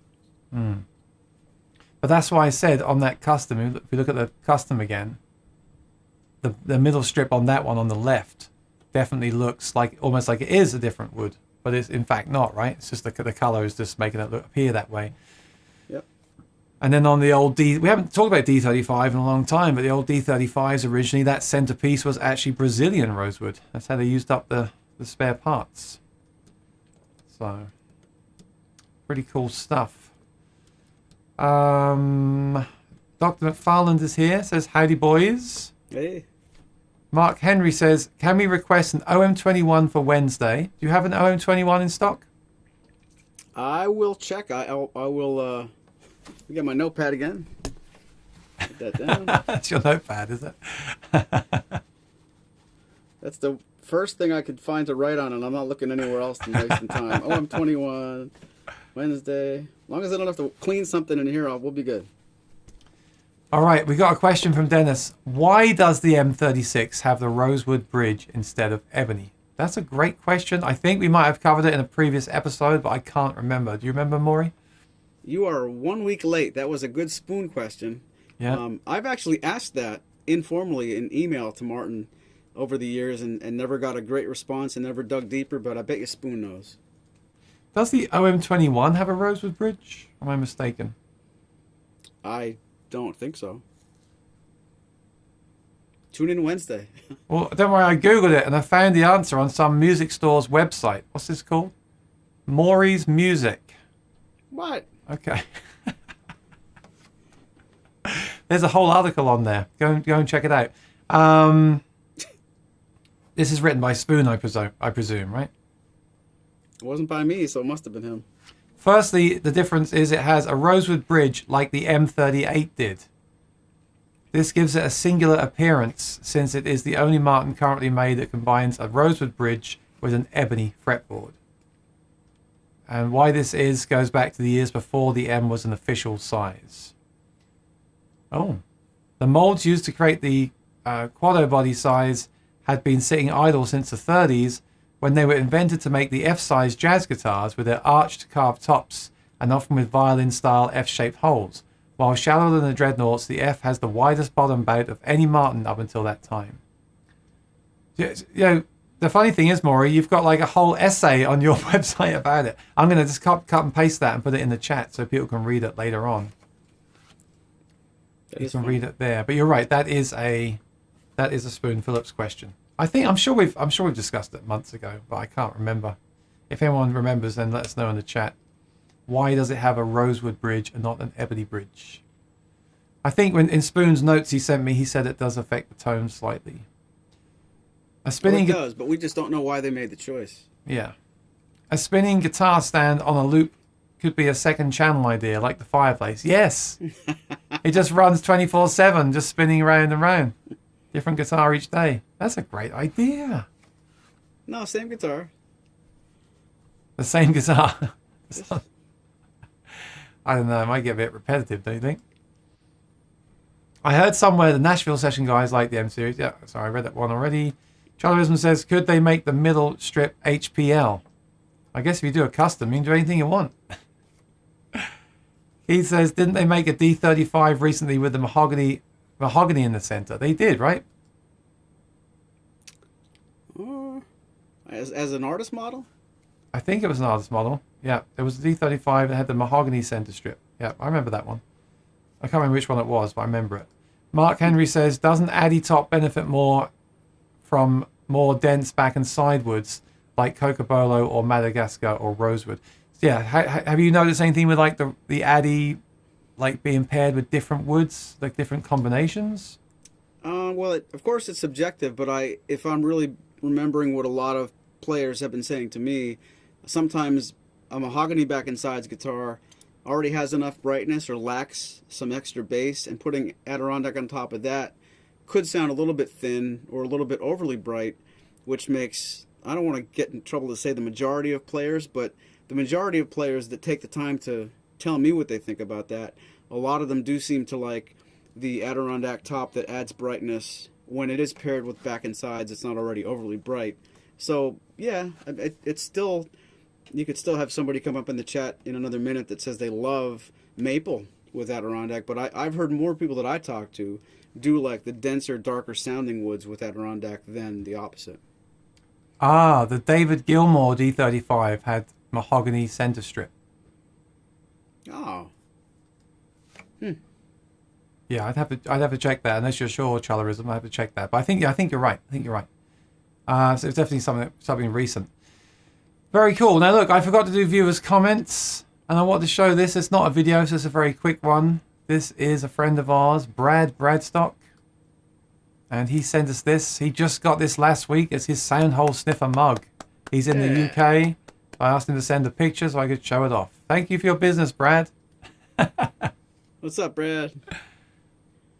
But that's why I said on that custom, if you look at the custom again, the middle strip on that one on the left definitely looks like almost like it is a different wood, but it's in fact not, right? It's just the color is just making it appear that way. Yep. And then on the old we haven't talked about D35 in a long time, but the old D35s originally, that centerpiece was actually Brazilian rosewood. That's how they used up the spare parts. So, pretty cool stuff. Dr. McFarland is here, says, howdy boys. Hey. Mark Henry says, can we request an OM21 for Wednesday? Do you have an OM21 in stock? I will check. I will get my notepad again. Put that down. That's your notepad, is it? That's the first thing I could find to write on, and I'm not looking anywhere else and wasting time. Oh, I'm 21. Wednesday. As long as I don't have to clean something in here, we'll be good. All right, we got a question from Dennis. Why does the M-36 have the rosewood bridge instead of ebony? That's a great question. I think we might have covered it in a previous episode, but I can't remember. Do you remember, Maury? You are 1 week late. That was a good spoon question. Yeah. I've actually asked that informally in email to Martin over the years and never got a great response and never dug deeper, but I bet you Spoon knows. Does the OM21 have a rosewood bridge? Am I mistaken? I don't think so. Tune in Wednesday. Well, don't worry, I Googled it and I found the answer on some music store's website. What's this called? Maury's Music. What? Okay. There's a whole article on there. Go and check it out. This is written by Spoon, I presume, right? It wasn't by me, so it must have been him. Firstly, the difference is it has a rosewood bridge like the M38 did. This gives it a singular appearance since it is the only Martin currently made that combines a rosewood bridge with an ebony fretboard. And why this goes back to the years before the M was an official size. Oh. The molds used to create the quado body size had been sitting idle since the 30s when they were invented to make the F-size jazz guitars with their arched carved tops and often with violin-style F-shaped holes. While shallower than the Dreadnoughts, the F has the widest bottom bout of any Martin up until that time. You know, the funny thing is, Maury, you've got like a whole essay on your website about it. I'm going to just cut and paste that and put it in the chat so people can read it later on. You can read it there. But you're right, that is a Spoon Phillips question. I'm sure we've discussed it months ago, but I can't remember. If anyone remembers, then let us know in the chat. Why does it have a rosewood bridge and not an ebony bridge? I think when in Spoon's notes he sent me, he said it does affect the tone slightly. A Well, spinning, it does, but we just don't know why they made the choice. yeah, a spinning guitar stand on a loop could be a second channel idea, like the fireplace. Yes, it just runs 24/7, just spinning around and round. Different guitar each day. That's a great idea. No, same guitar. The same guitar. Just- I don't know. It might get a bit repetitive, don't you think? I heard somewhere the Nashville session guys like the M series. Yeah, sorry, I read that one already. Charlie says, could they make the middle strip HPL? I guess if you do a custom, you can do anything you want. He says, didn't they make a D35 recently with the mahogany in the center? They did, right? As an artist model? I think it was an artist model. Yeah, there was a D35 that had the mahogany center strip. Yeah, I remember that one. I can't remember which one it was, but I remember it. Mark Henry says, doesn't Addy Top benefit more from more dense back and side woods like Cocobolo or Madagascar or Rosewood? Yeah, have you noticed anything with like the Addy like being paired with different woods, like different combinations? Well, of course it's subjective, but if I'm really remembering what a lot of players have been saying to me, sometimes a mahogany back and sides guitar already has enough brightness or lacks some extra bass, and putting Adirondack on top of that could sound a little bit thin or a little bit overly bright, which makes, I don't want to get in trouble to say the majority of players, but the majority of players that take the time to tell me what they think about that, a lot of them do seem to like the Adirondack top that adds brightness when it is paired with back and sides. It's not already overly bright. So yeah, it's still, you could still have somebody come up in the chat in another minute that says they love maple with Adirondack, but I've heard more people that I talk to do like the denser, darker sounding woods with Adirondack than the opposite. Ah, the David Gilmour D35 had mahogany center strip. Oh. Yeah, I'd have to check that. Unless you're sure, Chalerism, I have to check that. But I think you're right. I think you're right. So it's definitely something recent. Very cool. Now look, I forgot to do viewers' comments, and I want to show this. It's not a video, so it's a very quick one. This is a friend of ours, Brad Bradstock, and he sent us this. He just got this last week. It's his Soundhole Sniffer mug. He's in the UK. I asked him to send a picture so I could show it off. Thank you for your business, Brad. What's up, Brad?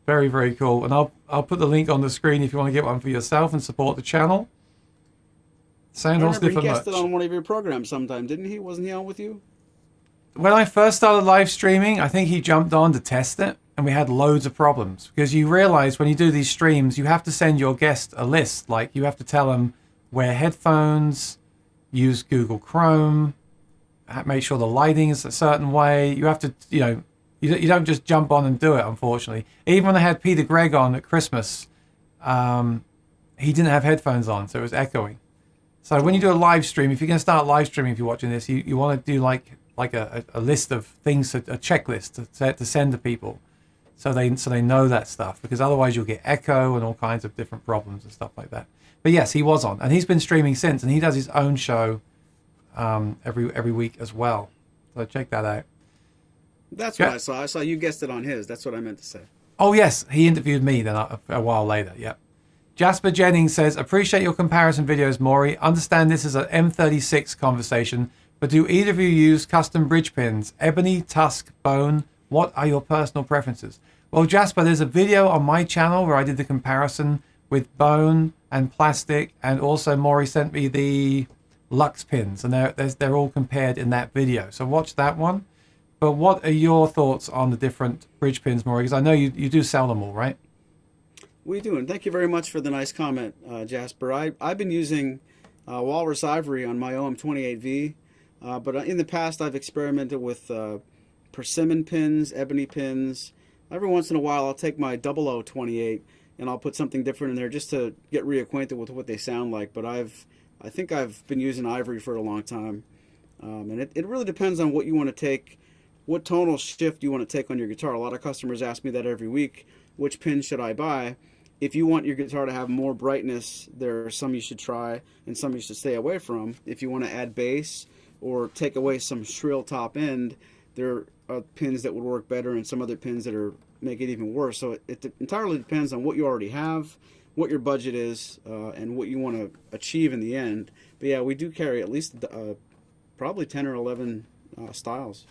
Very, very cool. And I'll put the link on the screen if you want to get one for yourself and support the channel. I Soundhole remember Sniffer he guested merch. on one of your programs sometime, didn't he? Wasn't he on with you? When I first started live streaming, I think he jumped on to test it, and we had loads of problems because you realize when you do these streams, you have to send your guest a list. Like you have to tell them wear headphones, use Google Chrome, make sure the lighting is a certain way. You have to, you don't just jump on and do it, unfortunately. Even when I had Peter Gregg on at Christmas, he didn't have headphones on, so it was echoing. So when you do a live stream, if you're going to start live streaming, if you're watching this, you want to do like a list of things, a checklist to send to people, so they know that stuff, because otherwise you'll get echo and all kinds of different problems and stuff like that. But yes, he was on, and he's been streaming since, and he does his own show every week as well. So check that out. That's what I saw. I saw you guessed it on his. That's what I meant to say. Oh yes, he interviewed me then a while later. Yep. Jasper Jennings says, appreciate your comparison videos, Maury. Understand this is an M-36 conversation, but do either of you use custom bridge pins? Ebony, tusk, bone? What are your personal preferences? Well, Jasper, there's a video on my channel where I did the comparison with bone and plastic, and also Maury sent me the Lux pins, and they're all compared in that video. So watch that one. But what are your thoughts on the different bridge pins, Maury? Because I know you do sell them all, right? We do, and thank you very much for the nice comment, Jasper. I've been using Walrus Ivory on my OM28V, but in the past I've experimented with persimmon pins, ebony pins. Every once in a while I'll take my 0028 and I'll put something different in there just to get reacquainted with what they sound like. But I think I've been using ivory for a long time, and it really depends on what you want to take, what tonal shift you want to take on your guitar. A lot of customers ask me that every week. Which pin should I buy? If you want your guitar to have more brightness, there are some you should try and some you should stay away from. If you want to add bass or take away some shrill top end, there are pins that would work better and some other pins that are make it even worse. So it entirely depends on what you already have, what your budget is, and what you want to achieve in the end. But yeah, we do carry at least probably 10 or 11 styles.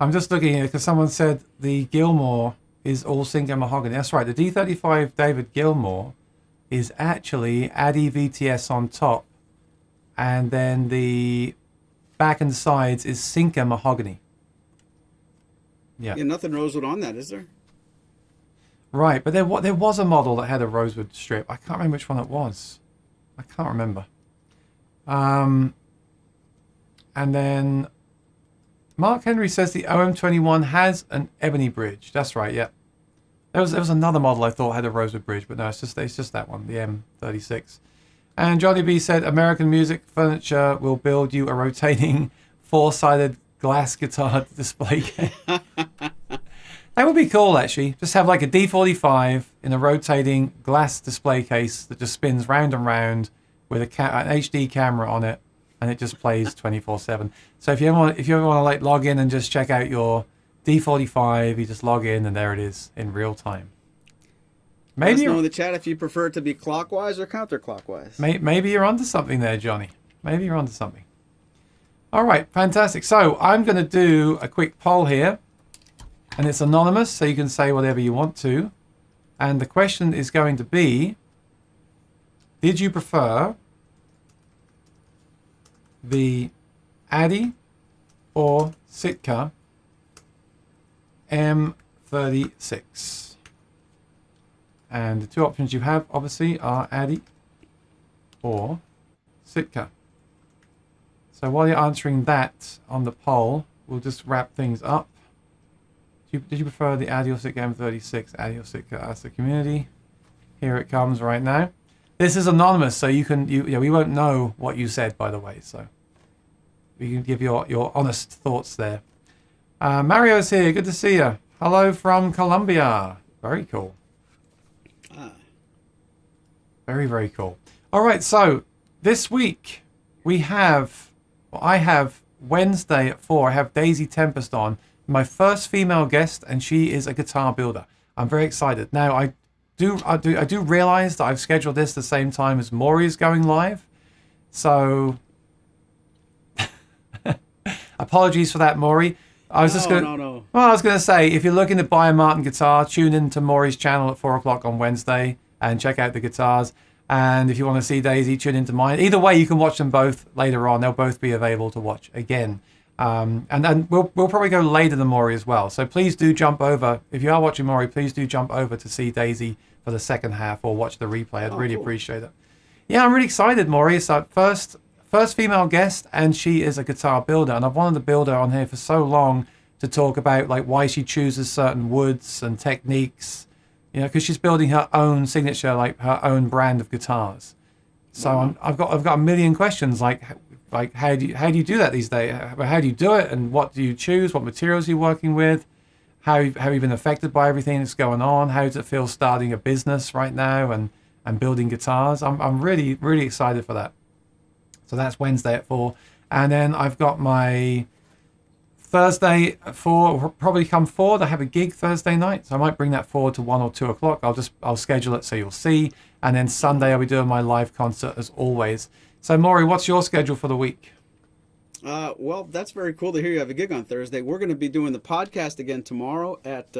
I'm just looking here because someone said the Gilmore is all Singer mahogany. That's right. The D35 David Gilmore is actually Addy VTS on top, and then the back and sides is Sinker mahogany. Yeah. Yeah, nothing rosewood on that, is there? Right, but there was a model that had a rosewood strip. I can't remember which one it was. I can't remember. And then Mark Henry says the OM21 has an ebony bridge. That's right, yeah. There was another model I thought had a rosewood bridge, but no, it's just that one, the M-36. And Johnny B said American Music Furniture will build you a rotating four-sided glass guitar display case. That would be cool, actually. Just have like a D45 in a rotating glass display case that just spins round and round with an HD camera on it, and it just plays 24/7. So if you ever want to like log in and just check out your D45, you just log in and there it is in real time. Let us know in the chat if you prefer it to be clockwise or counterclockwise. Maybe you're onto something there, Johnny. Maybe you're onto something. All right, fantastic. So I'm going to do a quick poll here. And it's anonymous, so you can say whatever you want to. And the question is going to be, did you prefer the Addy or Sitka M-36? And the two options you have, obviously, are Addy or Sitka. So while you're answering that on the poll, we'll just wrap things up. Did you prefer the Addy or Sitka M-36? Addy or Sitka? Ask the community. Here it comes right now. This is anonymous, so we won't know what you said, by the way. So you can give your honest thoughts there. Mario's here. Good to see you. Hello from Colombia. Very cool. Very, very cool. All right, so this week I have Wednesday at 4. I have Daisy Tempest on. My first female guest, and she is a guitar builder. I'm very excited. Now, I do realize that I've scheduled this the same time as Maury is going live. So, apologies for that, Maury. I was No. Well, I was going to say, if you're looking to buy a Martin guitar, tune in to Maury's channel at 4 o'clock on Wednesday and check out the guitars. And if you want to see Daisy, tune into mine. Either way, you can watch them both later on. They'll both be available to watch again. And we'll probably go later than Maury as well. So please do jump over. If you are watching Maury, please do jump over to see Daisy for the second half or watch the replay. I'd really appreciate it. Yeah, I'm really excited, Maury. It's our first female guest, and she is a guitar builder. And I've wanted to build her on here for so long to talk about like why she chooses certain woods and techniques. You know, because she's building her own signature, like her own brand of guitars. So I've got a million questions like how do you do that these days? How do you do it, and what do you choose? What materials are you working with? How have you been affected by everything that's going on? How does it feel starting a business right now and building guitars? I'm really, really excited for that. So that's Wednesday at 4. And then I've got my Thursday at 4, will probably come forward. I have a gig Thursday night, so I might bring that forward to 1 or 2 o'clock. I'll schedule it so you'll see. And then Sunday I'll be doing my live concert as always. So Maury, what's your schedule for the week? Well, that's very cool to hear you have a gig on Thursday. We're going to be doing the podcast again tomorrow at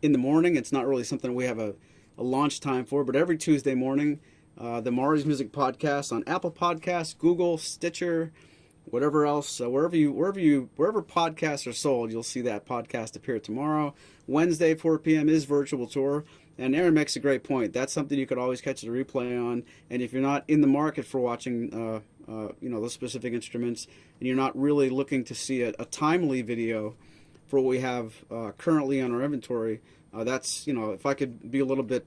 in the morning. It's not really something we have a launch time for, but every Tuesday morning, the Maury's Music Podcast on Apple Podcasts, Google, Stitcher, whatever else, wherever podcasts are sold, you'll see that podcast appear tomorrow. Wednesday, 4 p.m. is Virtual Tour. And Aaron makes a great point. That's something you could always catch the replay on. And if you're not in the market for watching, those specific instruments, and you're not really looking to see a timely video for what we have currently on our inventory, that's if I could be a little bit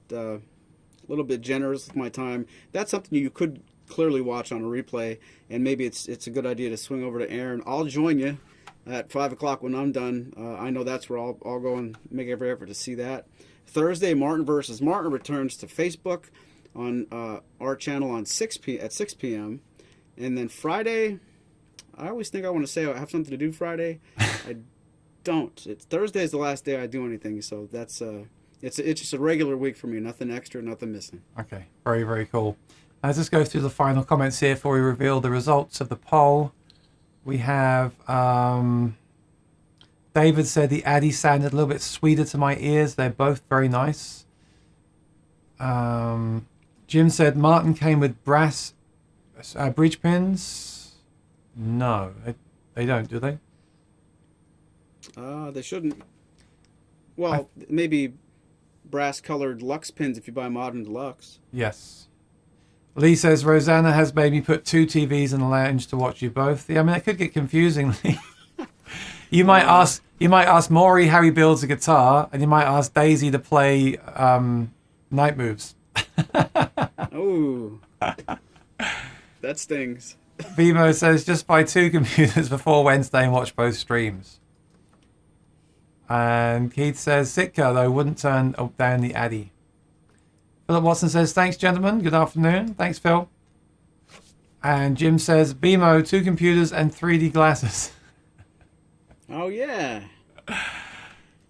generous with my time, that's something you could clearly watch on a replay. And maybe it's a good idea to swing over to Aaron. I'll join you at 5 o'clock when I'm done. I know that's where I'll go and make every effort to see that. Thursday, Martin versus Martin returns to Facebook on our channel on at 6 p.m. And then Friday, I always think I want to say I have something to do Friday. I don't. It's Thursday is the last day I do anything, so that's it's just a regular week for me. Nothing extra, nothing missing. Okay, very, very cool. Let's just go through the final comments here before we reveal the results of the poll. We have David said the Addy sounded a little bit sweeter to my ears. They're both very nice. Jim said Martin came with brass bridge pins. No, they don't, do they? They shouldn't. Well, maybe brass-colored Lux pins if you buy Modern Deluxe. Yes. Lee says Rosanna has made me put 2 TVs in the lounge to watch you both. Yeah, I mean, it could get confusing. You might ask Maury how he builds a guitar, and you might ask Daisy to play Night Moves. Oh, that stings. Vimo says just buy 2 computers before Wednesday and watch both streams. And Keith says Sitka though wouldn't turn down the Addy. Philip Watson says thanks gentlemen, good afternoon. Thanks Phil. And Jim says BMO 2 computers and 3D glasses. Oh yeah.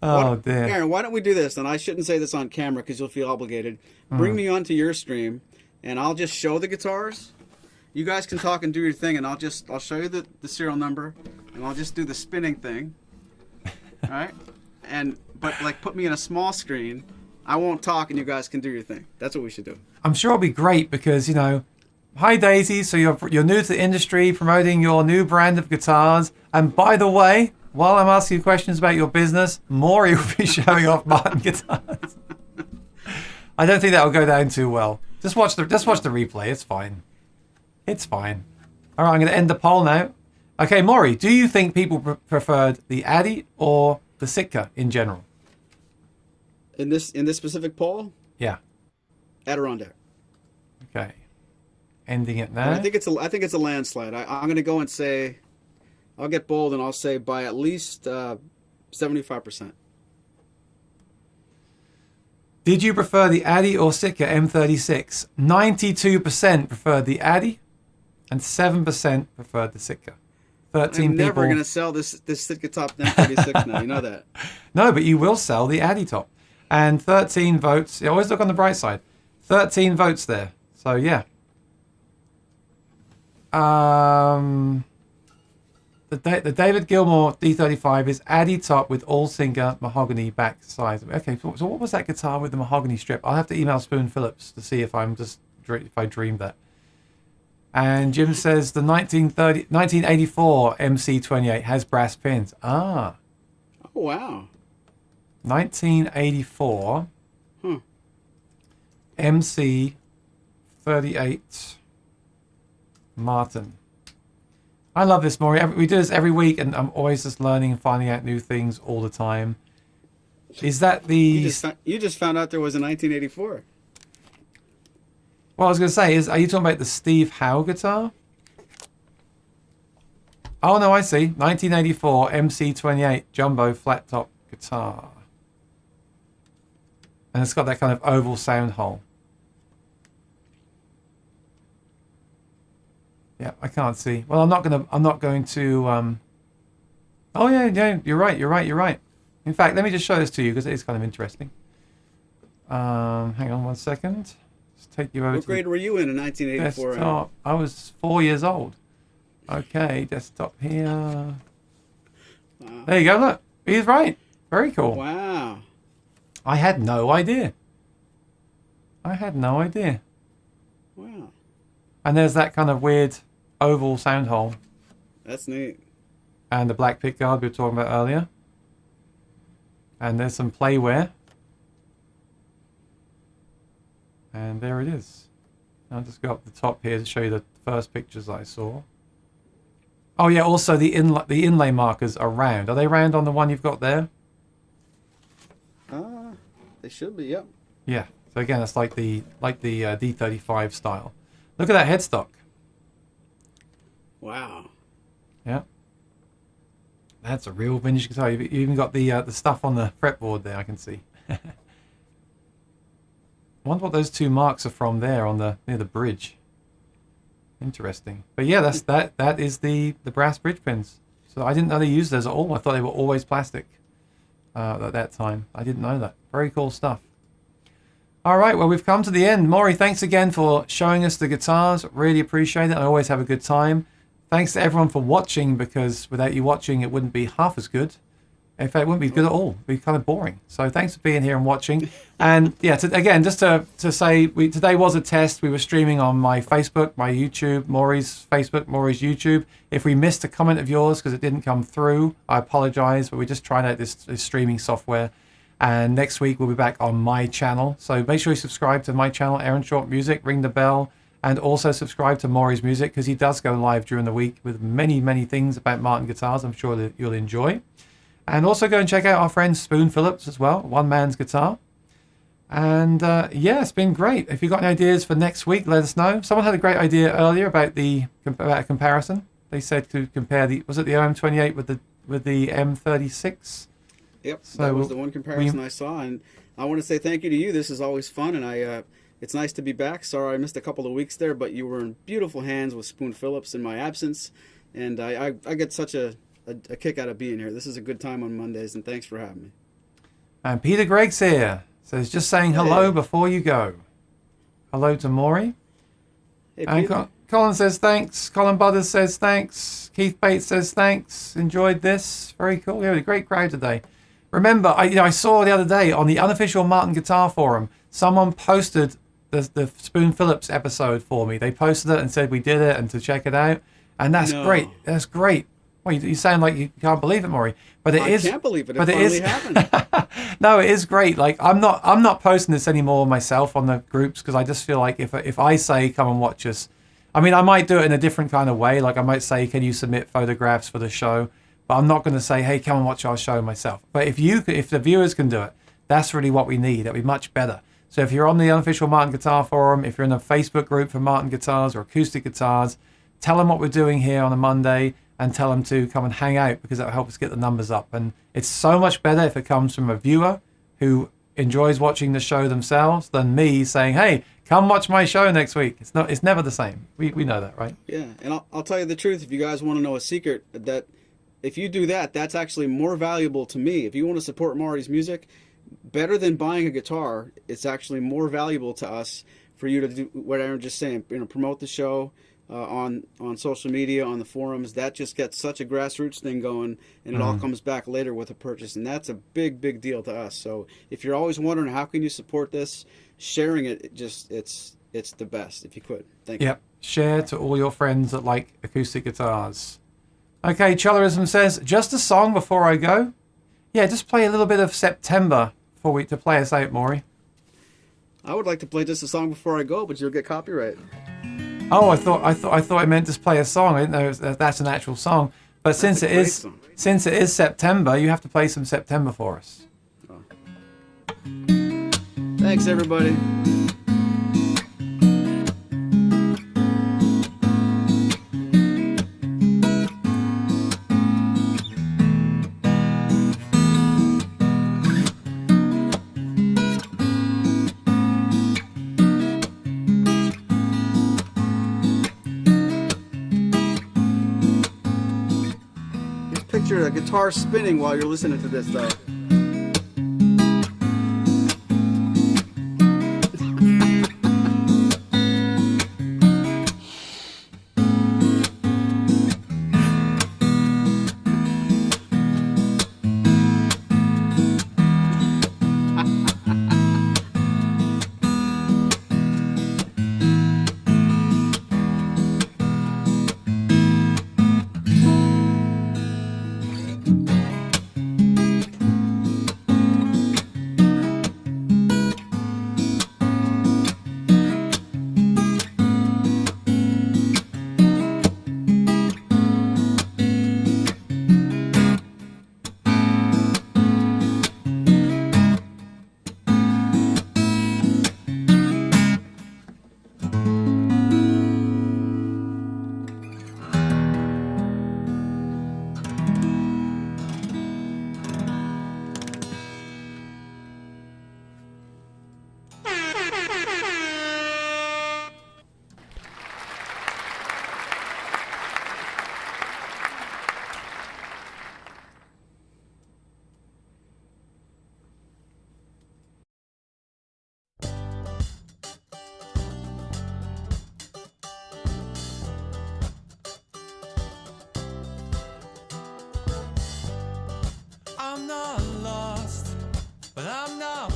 Oh dear. Aaron, why don't we do this? And I shouldn't say this on camera because you'll feel obligated. Bring me onto your stream, and I'll just show the guitars. You guys can talk and do your thing, and I'll show you the serial number, and I'll just do the spinning thing. All right? But like put me in a small screen. I won't talk, and you guys can do your thing. That's what we should do. I'm sure it'll be great because, hi Daisy, so you're new to the industry, promoting your new brand of guitars. And by the way, while I'm asking you questions about your business, Maury will be showing off Martin guitars. I don't think that'll go down too well. Just watch the replay. It's fine. It's fine. All right, I'm going to end the poll now. Okay, Maury, do you think people preferred the Addy or the Sitka in general? In this specific poll? Yeah. Adirondack. Okay. Ending it now. I think it's a landslide. I'm going to go and say, I'll get bold and I'll say by at least 75%. Did you prefer the Addy or Sitka M-36? 92% preferred the Addy and 7% preferred the Sitka. 13 I'm never people... going to sell this Sitka Top M-36 now. You know that. No, but you will sell the Addy Top. And 13 votes. You always look on the bright side. 13 votes there. So, yeah. The David Gilmour D35 is Addy top with all Singer mahogany back sides. Okay, so what was that guitar with the mahogany strip? I'll have to email Spoon Phillips to see if I dreamed that. And Jim says the 1984 MC28 has brass pins. Ah. Oh wow. 1984 MC38 Martin. I love this, Maury. We do this every week, and I'm always just learning and finding out new things all the time. Is that the... You just found out there was a 1984. Well, I was going to say, are you talking about the Steve Howe guitar? Oh, no, I see. 1984 MC28 Jumbo flat top guitar. And it's got that kind of oval sound hole. Yeah, I can't see. Well, I'm not going to. Oh yeah, you're right. In fact, let me just show this to you because it is kind of interesting. Hang on 1 second. Let's take you over. What grade were you in 1984? Desktop. I was 4 years old. Okay, desktop here. Wow. There you go. Look, he's right. Very cool. Wow. I had no idea. Wow. And there's that kind of weird oval sound hole. That's neat. And the black pickguard we were talking about earlier. And there's some playware. And there it is. I'll just go up the top here to show you the first pictures I saw. Oh yeah, also the inlay markers are round. Are they round on the one you've got there? They should be, yep. Yeah. So again, it's like the D35 style. Look at that headstock. Wow. Yeah. That's a real vintage guitar. You've even got the stuff on the fretboard there, I can see. I wonder what those 2 marks are from there on near the bridge. Interesting. But yeah, that is the brass bridge pins. So I didn't know they used those at all. I thought they were always plastic at that time. I didn't know that. Very cool stuff. All right, well, we've come to the end. Maury, thanks again for showing us the guitars. Really appreciate it. I always have a good time. Thanks to everyone for watching, because without you watching, it wouldn't be half as good. In fact, it wouldn't be good at all. It'd be kind of boring. So thanks for being here and watching. And yeah, again, just to say, today was a test. We were streaming on my Facebook, my YouTube, Maury's Facebook, Maury's YouTube. If we missed a comment of yours because it didn't come through, I apologize, but we're just trying out this streaming software. And next week, we'll be back on my channel. So make sure you subscribe to my channel, Aaron Short Music, ring the bell, and also subscribe to Maury's Music, because he does go live during the week with many, many things about Martin guitars I'm sure that you'll enjoy. And also go and check out our friend Spoon Phillips as well, One Man's Guitar. And yeah, it's been great. If you've got any ideas for next week, let us know. Someone had a great idea earlier about a comparison. They said to compare was it the OM28 with the M-36? Yep, so that was the one comparison I saw. And I want to say thank you to you. This is always fun, and it's nice to be back. Sorry I missed a couple of weeks there, but you were in beautiful hands with Spoon Phillips in my absence. And I get such a kick out of being here. This is a good time on Mondays, and thanks for having me. And Peter Greg's here. Says, just saying hello before you go. Hello to Maury. Hey, and Colin says thanks. Colin Butters says thanks. Keith Bates says thanks. Enjoyed this. Very cool. We had a great crowd today. Remember, I saw the other day on the unofficial Martin Guitar Forum, someone posted the Spoon Phillips episode for me. They posted it and said we did it and to check it out. And that's great. That's great. Well, you sound like you can't believe it, Maury, but I can't believe it. It finally happened. No, it is great. Like I'm not posting this anymore myself on the groups, because I just feel like if I say come and watch us, I mean I might do it in a different kind of way. Like I might say, can you submit photographs for the show? But I'm not going to say, hey, come and watch our show myself. But if the viewers can do it, that's really what we need. That'd be much better. So if you're on the unofficial Martin Guitar Forum, if you're in a Facebook group for Martin guitars or acoustic guitars, tell them what we're doing here on a Monday. And tell them to come and hang out, because that'll help us get the numbers up. And it's so much better if it comes from a viewer who enjoys watching the show themselves than me saying, hey, come watch my show next week. It's never the same. We know that, right? Yeah, and I'll tell you the truth. If you guys want to know a secret, that if you do that, that's actually more valuable to me. If you want to support Maury's music, better than buying a guitar, it's actually more valuable to us for you to do what Aaron just saying, promote the show. On social media, on the forums. That just gets such a grassroots thing going, and it all comes back later with a purchase, and that's a big deal to us. So if you're always wondering how can you support this, sharing it, it's the best if you could. Thank you. Yep, share to all your friends that like acoustic guitars. Okay, Cholarism says, just a song before I go. Yeah, just play a little bit of September to play us out, Maury. I would like to play just a song before I go, but you'll get copyright. Oh, I thought I meant just play a song. I didn't know that's an actual song. But since it is September, you have to play some September for us. Oh. Thanks, everybody. Picture a guitar spinning while you're listening to this, though. not lost, but I'm not